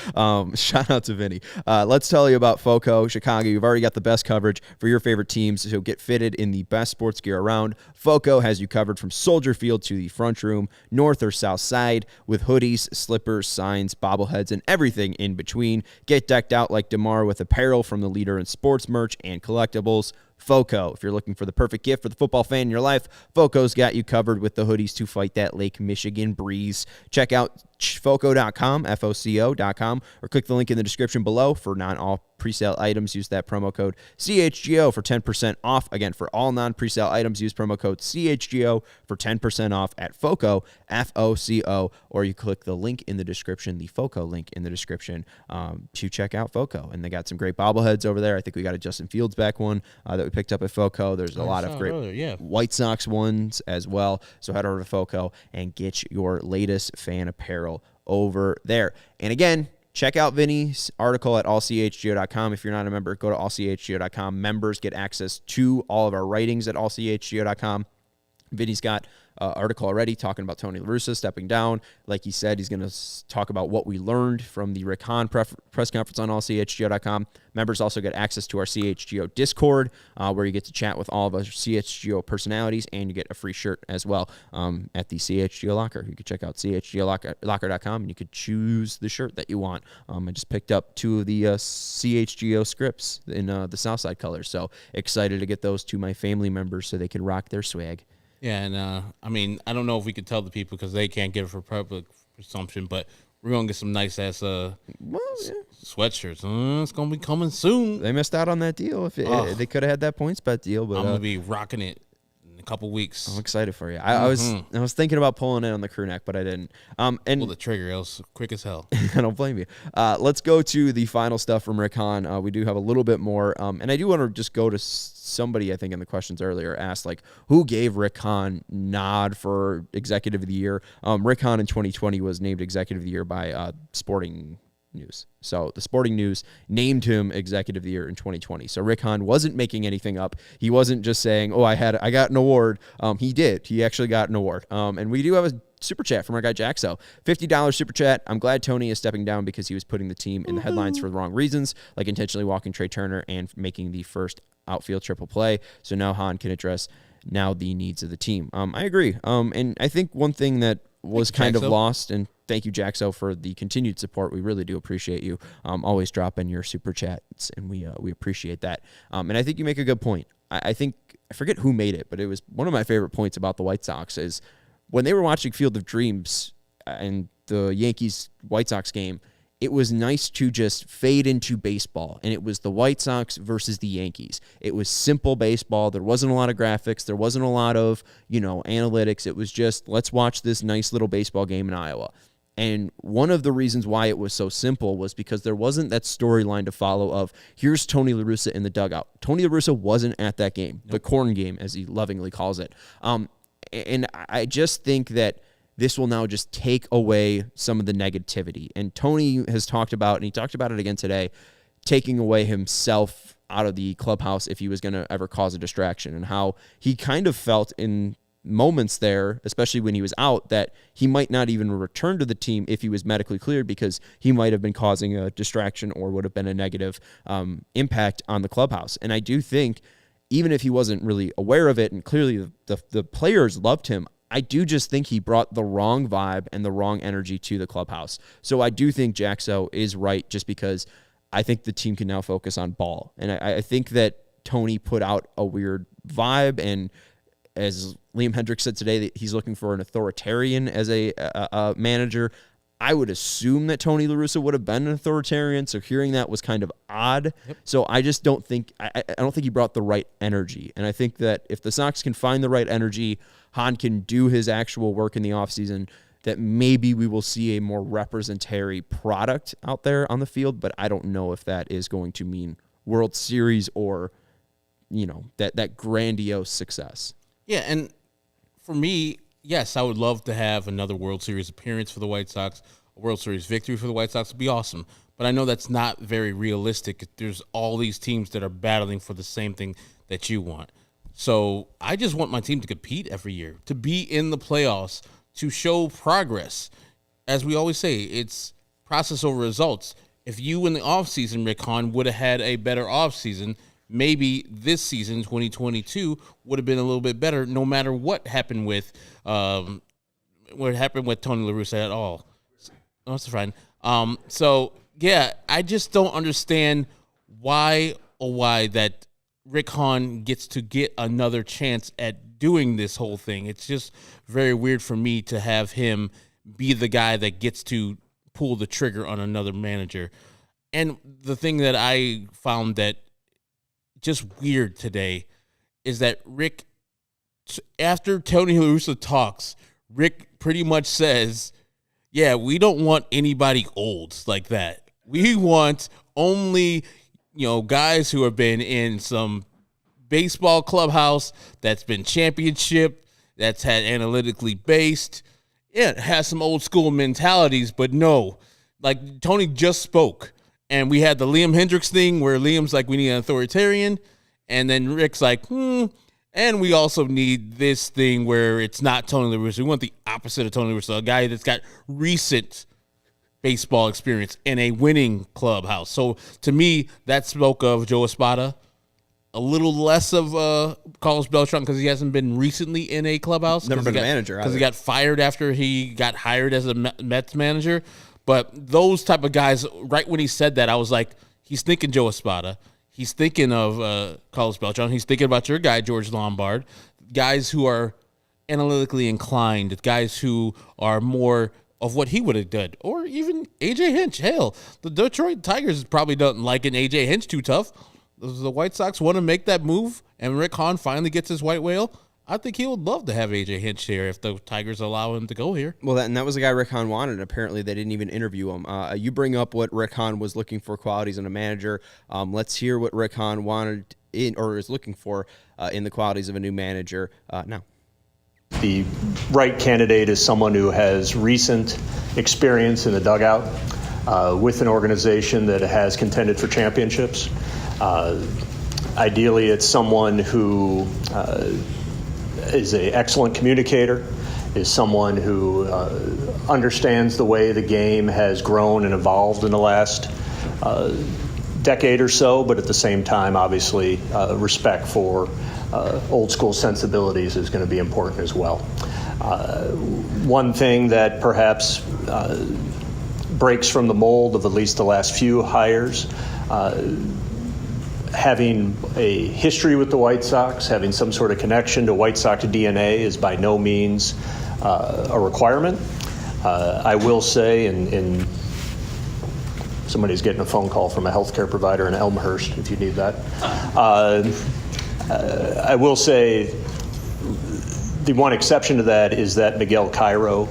Shout out to Vinny. Let's tell you about FOCO Chicago. You've already got the best coverage for your favorite teams, so get fitted in the best sports gear around. FOCO has you covered from Soldier Field to the front room, north or south side, with hoodies, slippers, signs, bobbleheads, and everything in between. Get decked out like DeMar with apparel from the leader in sports merch and collectibles. FOCO. If you're looking for the perfect gift for the football fan in your life, FOCO's got you covered with the hoodies to fight that Lake Michigan breeze. Check out FOCO.com, FOCO.com, or click the link in the description below for non-all presale items. Use that promo code CHGO for 10% off. Again, for all non-presale items, use promo code CHGO for 10% off at FOCO, FOCO, or you click the link in the description, the FOCO link in the description, to check out FOCO. And they got some great bobbleheads over there. I think we got a Justin Fields back one that we picked up at FOCO. There's a lot of great White Sox ones as well. So head over to FOCO and get your latest fan apparel over there. And again, check out Vinny's article at allchgo.com. If you're not a member, go to allchgo.com. Members get access to all of our writings at allchgo.com. Vinny's got an article already talking about Tony La Russa stepping down. Like he said, he's going to talk about what we learned from the Rick Hahn press conference on allchgo.com. Members also get access to our CHGO Discord, where you get to chat with all of our CHGO personalities, and you get a free shirt as well at the CHGO Locker. You can check out chgolocker.com, and you could choose the shirt that you want. I just picked up two of the CHGO scripts in the Southside colors, so excited to get those to my family members so they can rock their swag. Yeah, and I mean, I don't know if we could tell the people because they can't get it for public consumption, but we're going to get some nice-ass sweatshirts. It's going to be coming soon. They missed out on that deal. If they could have had that points bet deal, but I'm going to be rocking it in a couple weeks. I'm excited for you. I was thinking about pulling it on the crew neck, but I didn't. And pull the trigger, else quick as hell. I don't blame you. Let's go to the final stuff from Rick Hahn. We do have a little bit more, and I do want to just go to somebody, I think in the questions earlier, asked like who gave Rick Hahn nod for Executive of the Year. Rick Hahn in 2020 was named Executive of the Year by Sporting News. So the Sporting News named him Executive of the Year in 2020. So Rick Hahn wasn't making anything up. He wasn't just saying, "Oh, I got an award." He did. He actually got an award. And we do have a super chat from our guy Jaxo. $50 super chat. I'm glad Tony is stepping down because he was putting the team in the headlines for the wrong reasons, like intentionally walking Trey Turner and making the first outfield triple play. So now Hahn can address now the needs of the team. I agree. And I think one thing that was kind of lost, and thank you, Jaxo, for the continued support. We really do appreciate you always dropping your super chats, and we appreciate that. And I think you make a good point. I think, I forget who made it, but it was one of my favorite points about the White Sox is when they were watching Field of Dreams and the Yankees-White Sox game, it was nice to just fade into baseball, and it was the White Sox versus the Yankees. It was simple baseball. There wasn't a lot of graphics. There wasn't a lot of, analytics. It was just, let's watch this nice little baseball game in Iowa. And one of the reasons why it was so simple was because there wasn't that storyline to follow of, here's Tony La Russa in the dugout. Tony La Russa wasn't at that game, the corn game, as he lovingly calls it. And I just think that this will now just take away some of the negativity. And Tony has talked about, and he talked about it again today, taking away himself out of the clubhouse if he was going to ever cause a distraction, and how he kind of felt in moments there, especially when he was out, that he might not even return to the team if he was medically cleared, because he might have been causing a distraction or would have been a negative impact on the clubhouse. And I do think, even if he wasn't really aware of it, and clearly the players loved him, I do just think he brought the wrong vibe and the wrong energy to the clubhouse. So I do think Jaxo is right, just because I think the team can now focus on ball. And I think that Tony put out a weird vibe, and as Liam Hendriks said today, that he's looking for an authoritarian as a manager. I would assume that Tony La Russa would have been an authoritarian, so hearing that was kind of odd. Yep. So I just don't think I don't think he brought the right energy. And I think that if the Sox can find the right energy, Han can do his actual work in the offseason, that maybe we will see a more representatory product out there on the field. But I don't know if that is going to mean World Series or, that grandiose success. Yeah, and for me, yes, I would love to have another World Series appearance for the White Sox, a World Series victory for the White Sox would be awesome. But I know that's not very realistic. There's all these teams that are battling for the same thing that you want. So I just want my team to compete every year, to be in the playoffs, to show progress. As we always say, it's process over results. If you in the offseason, Rick Hahn, would have had a better offseason, maybe this season, 2022, would have been a little bit better, no matter what happened with Tony La Russa at all. No, that's fine. I just don't understand why that Rick Hahn gets to get another chance at doing this whole thing. It's just very weird for me to have him be the guy that gets to pull the trigger on another manager. And the thing that I found that just weird today is that Rick, after Tony La Russa talks, Rick pretty much says, yeah, we don't want anybody old like that. We want only, guys who have been in some baseball clubhouse that's been championship, that's had analytically based. Yeah, it has some old school mentalities, but no. Like, Tony just spoke. And we had the Liam Hendriks thing where Liam's like, we need an authoritarian. And then Rick's like, And we also need this thing where it's not Tony La Russa. We want the opposite of Tony La Russa, a guy that's got recent baseball experience in a winning clubhouse. So to me, that spoke of Joe Espada. A little less of Carlos Beltran because he hasn't been recently in a clubhouse. Never been a manager. Because he got fired after he got hired as a Mets manager. But those type of guys, right when he said that, I was like, he's thinking Joe Espada. He's thinking of Carlos Beltran. He's thinking about your guy, George Lombard. Guys who are analytically inclined. Guys who are more of what he would have done. Or even A.J. Hinch. Hell, the Detroit Tigers probably don't like an A.J. Hinch too tough. The White Sox want to make that move, and Rick Hahn finally gets his white whale. I think he would love to have A.J. Hinch here if the Tigers allow him to go here. Well, that was the guy Rick Hahn wanted, and apparently they didn't even interview him. You bring up what Rick Hahn was looking for qualities in a manager. Let's hear what Rick Hahn wanted or is looking for in the qualities of a new manager now. The right candidate is someone who has recent experience in the dugout with an organization that has contended for championships. Ideally, it's someone who is an excellent communicator, is someone who understands the way the game has grown and evolved in the last decade or so, but at the same time, obviously, respect for old school sensibilities is going to be important as well. One thing that perhaps breaks from the mold of at least the last few hires, having a history with the White Sox, having some sort of connection to White Sox DNA is by no means a requirement. I will say, and somebody's getting a phone call from a healthcare provider in Elmhurst, if you need that. I will say the one exception to that is that Miguel Cairo,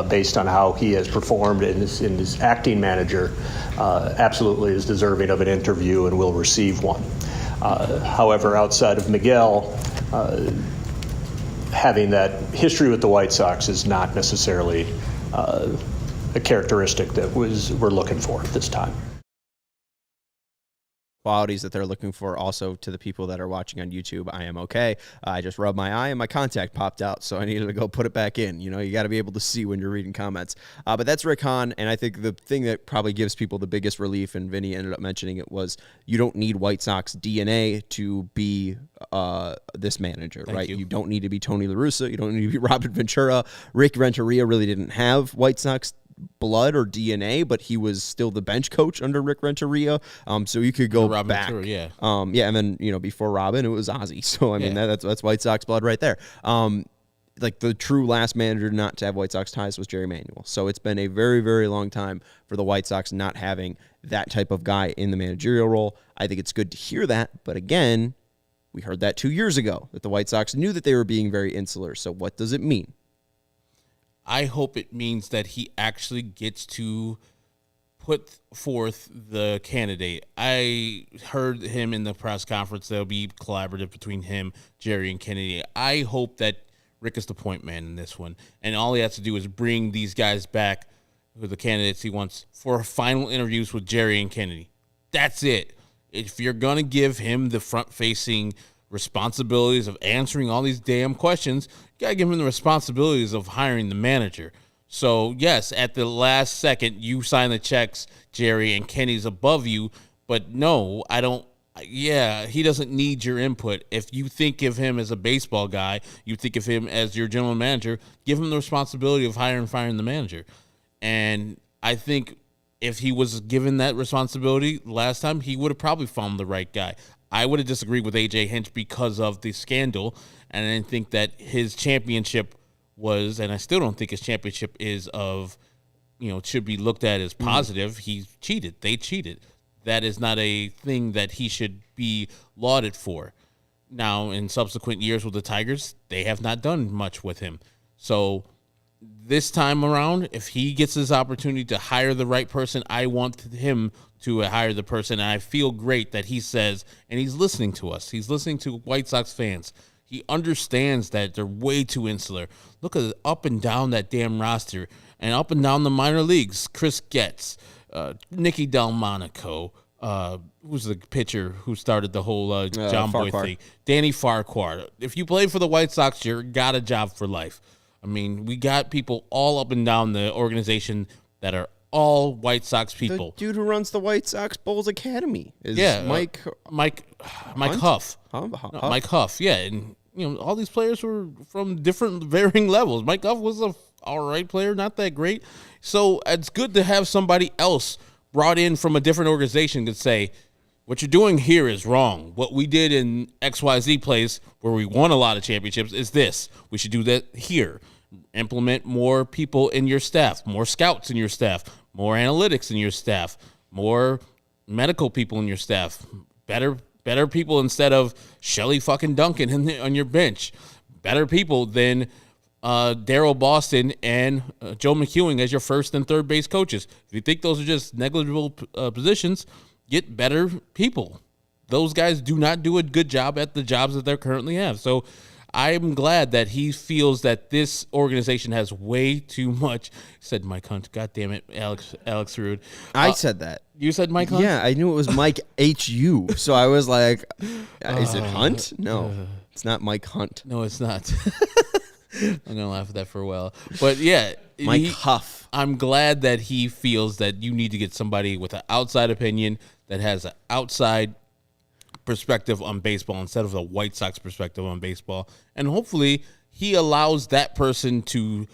based on how he has performed in his acting manager, absolutely is deserving of an interview and will receive one. However, outside of Miguel, having that history with the White Sox is not necessarily a characteristic that we're looking for at this time. Qualities that they're looking for also to the people that are watching on YouTube. I am okay. I just rubbed my eye and my contact popped out, so I needed to go put it back in. You know, you got to be able to see when you're reading comments. But that's Rick Hahn, and I think the thing that probably gives people the biggest relief, and Vinny ended up mentioning it, was you don't need White Sox DNA to be this manager, right? You don't need to be Tony La Russa. You don't need to be Robin Ventura. Rick Renteria really didn't have White Sox blood or DNA, but he was still the bench coach under Rick Renteria. So you could go back. Ventura, and then, you know, before Robin, it was Ozzie. So, I mean, that's White Sox blood right there. Like the true last manager not to have White Sox ties was Jerry Manuel. So it's been a very, very long time for the White Sox not having that type of guy in the managerial role. I think it's good to hear that. But again, we heard that 2 years ago, that the White Sox knew that they were being very insular. So what does it mean? I hope it means that he actually gets to put forth the candidate. I heard him in the press conference. There'll be collaborative between him, Jerry, and Kennedy. I hope that Rick is the point man in this one, and all he has to do is bring these guys back with the candidates he wants for final interviews with Jerry and Kennedy. That's it. If you're going to give him the front-facing responsibilities of answering all these damn questions, you got to give him the responsibilities of hiring the manager. So, yes, at the last second, you sign the checks, Jerry, and Kenny's above you. But no, I don't. Yeah, he doesn't need your input. If you think of him as a baseball guy, you think of him as your general manager, give him the responsibility of hiring and firing the manager. And I think if he was given that responsibility last time, he would have probably found the right guy. I would have disagreed with A.J. Hinch because of the scandal, and I didn't think that his championship was, and I still don't think his championship is of, you know, should be looked at as positive. He cheated. They cheated. That is not a thing that he should be lauded for. Now, in subsequent years with the Tigers, they have not done much with him. So this time around, if he gets his opportunity to hire the right person, I want him to hire the person. And I feel great that he says, and he's listening to us. He's listening to White Sox fans. He understands that they're way too insular. Look at up and down that damn roster and up and down the minor leagues. Chris Getz, Nicky Delmonico, who's the pitcher who started the whole John Boy thing? Danny Farquhar. If you play for the White Sox, you got a job for life. I mean, we got people all up and down the organization that are all White Sox people. The dude who runs the White Sox Bulls Academy is Mike Huff. Mike Huff, yeah. And, you know, all these players were from different varying levels. Mike Huff was a all right player, not that great. So it's good to have somebody else brought in from a different organization to say, what you're doing here is wrong. What we did in XYZ place where we won a lot of championships is this. We should do that here. Implement more people in your staff, more scouts in your staff, more analytics in your staff, more medical people in your staff, better people instead of Shelly fucking Duncan on your bench, better people than Daryl Boston and Joe McEwing as your first and third base coaches. If you think those are just negligible positions, get better people. Those guys do not do a good job at the jobs that they currently have. So I'm glad that he feels that this organization has way too much. Said Mike Hunt. God damn it, Alex Rude. I said that. You said Mike Hunt? Yeah, I knew it was Mike H.U. So I was like, is it Hunt? No, it's not Mike Hunt. No, it's not. I'm going to laugh at that for a while. But yeah. Mike Huff. I'm glad that he feels that you need to get somebody with an outside opinion that has an outside perspective on baseball instead of a White Sox perspective on baseball. And hopefully he allows that person to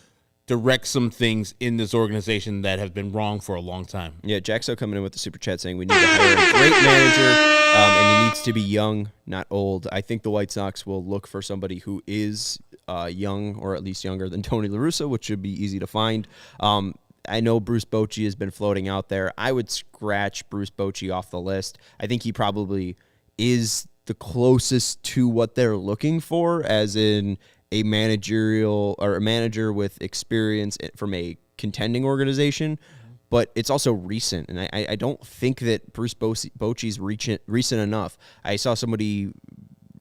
direct some things in this organization that have been wrong for a long time. Yeah, Jaxo coming in with the super chat saying we need to hire a great manager, and he needs to be young, not old. I think the White Sox will look for somebody who is young, or at least younger than Tony La Russa, which should be easy to find. I know Bruce Bochy has been floating out there. I would scratch Bruce Bochy off the list. I think he probably is the closest to what they're looking for, as in a managerial or a manager with experience from a contending organization, but it's also recent. And I don't think that Bruce Bochy's recent enough. I saw somebody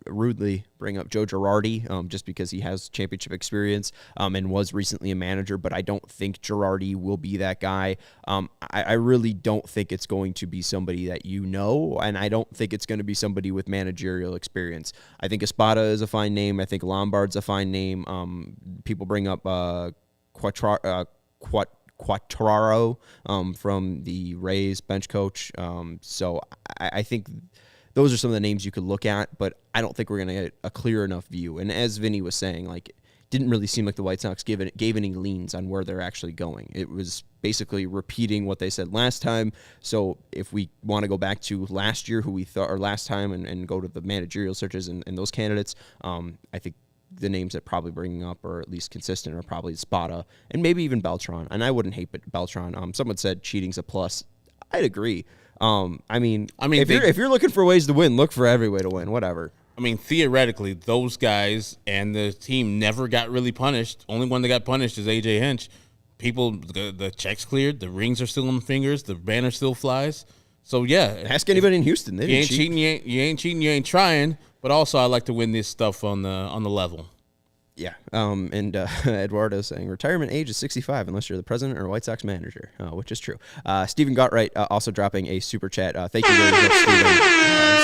rudely bring up Joe Girardi just because he has championship experience and was recently a manager, but I don't think Girardi will be that guy. I really don't think it's going to be somebody that you know, and I don't think it's going to be somebody with managerial experience. I think Espada is a fine name. I think Lombard's a fine name. People bring up Quattraro from the Rays bench coach. So I think those are some of the names you could look at, but I don't think we're going to get a clear enough view. And as Vinny was saying, like, it didn't really seem like the White Sox gave any leans on where they're actually going. It was basically repeating what they said last time. So if we want to go back to last year, who we thought, or last time, and go to the managerial searches and those candidates, I think the names that probably bringing up, or at least consistent, are probably Spada and maybe even Beltran. And I wouldn't hate Beltran. Someone said cheating's a plus. I'd agree. I mean, if you're looking for ways to win, look for every way to win. Whatever. I mean, theoretically, those guys and the team never got really punished. Only one that got punished is AJ Hinch. People, the checks cleared, the rings are still on the fingers, the banner still flies. So yeah, ask anybody in Houston. They you ain't cheating. You ain't cheating. You ain't trying. But also, I like to win this stuff on the level. Yeah, and Eduardo saying retirement age is 65 unless you're the president or White Sox manager, which is true. Stephen Gottright also dropping a super chat. Thank you very much, Stephen,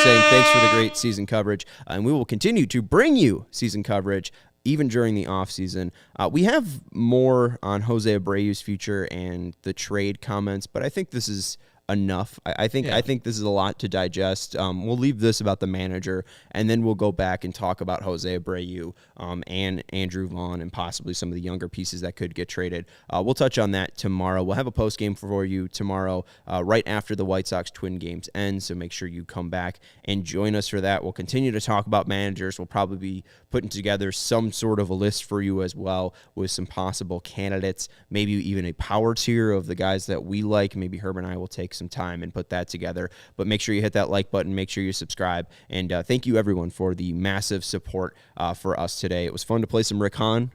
saying thanks for the great season coverage, and we will continue to bring you season coverage even during the offseason. We have more on Jose Abreu's future and the trade comments, but I think this is enough. I think this is a lot to digest. We'll leave this about the manager, and then we'll go back and talk about Jose Abreu and Andrew Vaughn and possibly some of the younger pieces that could get traded. We'll touch on that tomorrow. We'll have a post game for you tomorrow, right after the White Sox Twin games end. So make sure you come back and join us for that. We'll continue to talk about managers. We'll probably be putting together some sort of a list for you as well with some possible candidates, maybe even a power tier of the guys that we like. Maybe Herb and I will take some time and put that together, but make sure you hit that like button, make sure you subscribe, and thank you everyone for the massive support for us today. It was fun to play some Rick Hahn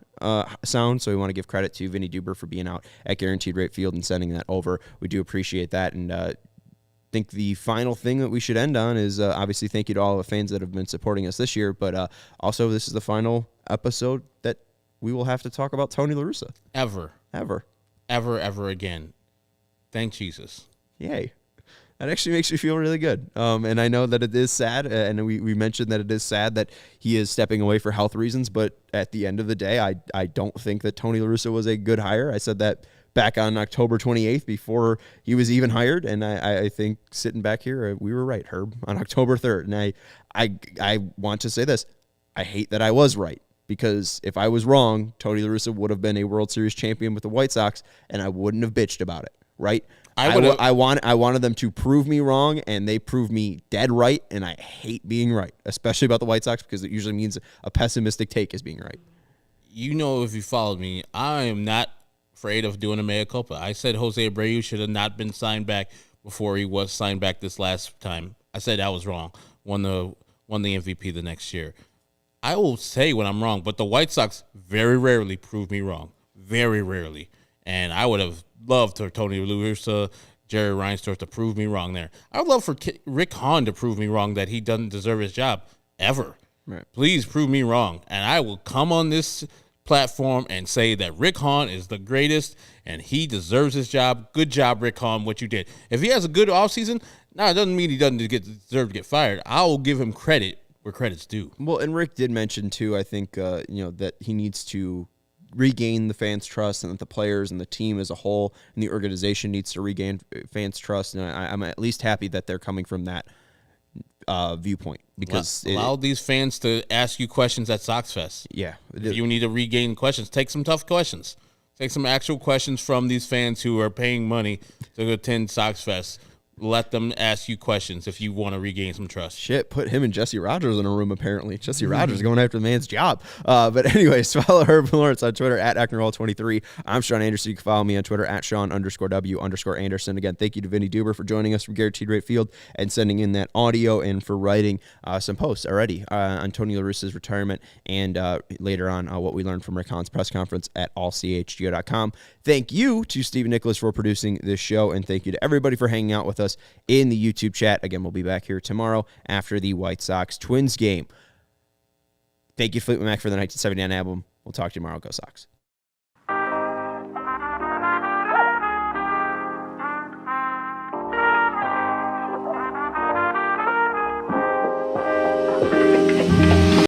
sound, so we want to give credit to Vinnie Duber for being out at Guaranteed Rate Field and sending that over. We do appreciate that, and think the final thing that we should end on is obviously thank you to all the fans that have been supporting us this year, but also this is the final episode that we will have to talk about Tony La Russa. Ever again. Thank Jesus. Yay. That actually makes me feel really good. And I know that it is sad, and we mentioned that it is sad that he is stepping away for health reasons, but at the end of the day, I don't think that Tony La Russa was a good hire. I said that back on October 28th before he was even hired, and I think sitting back here, we were right, Herb, on October 3rd. And I want to say this. I hate that I was right, because if I was wrong, Tony La Russa would have been a World Series champion with the White Sox, and I wouldn't have bitched about it, right? I wanted them to prove me wrong, and they proved me dead right, and I hate being right, especially about the White Sox, because it usually means a pessimistic take is being right. You know, if you followed me, I am not afraid of doing a mea culpa. I said Jose Abreu should have not been signed back before he was signed back this last time. I said I was wrong. Won the MVP the next year. I will say when I'm wrong, but the White Sox very rarely prove me wrong. Very rarely. And I would have loved for Tony La Russa, Jerry Reinsdorf to prove me wrong there. I would love for Rick Hahn to prove me wrong that he doesn't deserve his job ever. Right. Please prove me wrong. And I will come on this platform and say that Rick Hahn is the greatest and he deserves his job. Good job, Rick Hahn, what you did. If he has a good offseason, it doesn't mean he doesn't deserve to get fired. I will give him credit where credit's due. Well, and Rick did mention, too, I think, that he needs to regain the fans' trust, and that the players and the team as a whole and the organization needs to regain fans' trust. And I'm at least happy that they're coming from that viewpoint, because allow these fans to ask you questions at Sox Fest. Yeah, if you need to regain questions, take some tough questions. Take some actual questions from these fans who are paying money to attend Sox Fest. Let them ask you questions if you want to regain some trust. Shit, put him and Jesse Rogers in a room, apparently. Jesse Rogers going after the man's job. But anyways, follow Herb Lawrence on Twitter at AcknerHall23. I'm Sean Anderson. You can follow me on Twitter at Sean_W_Anderson. Again, thank you to Vinnie Duber for joining us from Guaranteed Rate Field and sending in that audio and for writing some posts already on Tony La Russa's retirement and later on what we learned from Rick Hahn's press conference at allchgo.com. Thank you to Stephen Nicholas for producing this show, and thank you to everybody for hanging out with us in the YouTube chat. Again, we'll be back here tomorrow after the White Sox Twins game. Thank you, Fleetwood Mac, for the 1979 album. We'll talk to you tomorrow. Go Sox.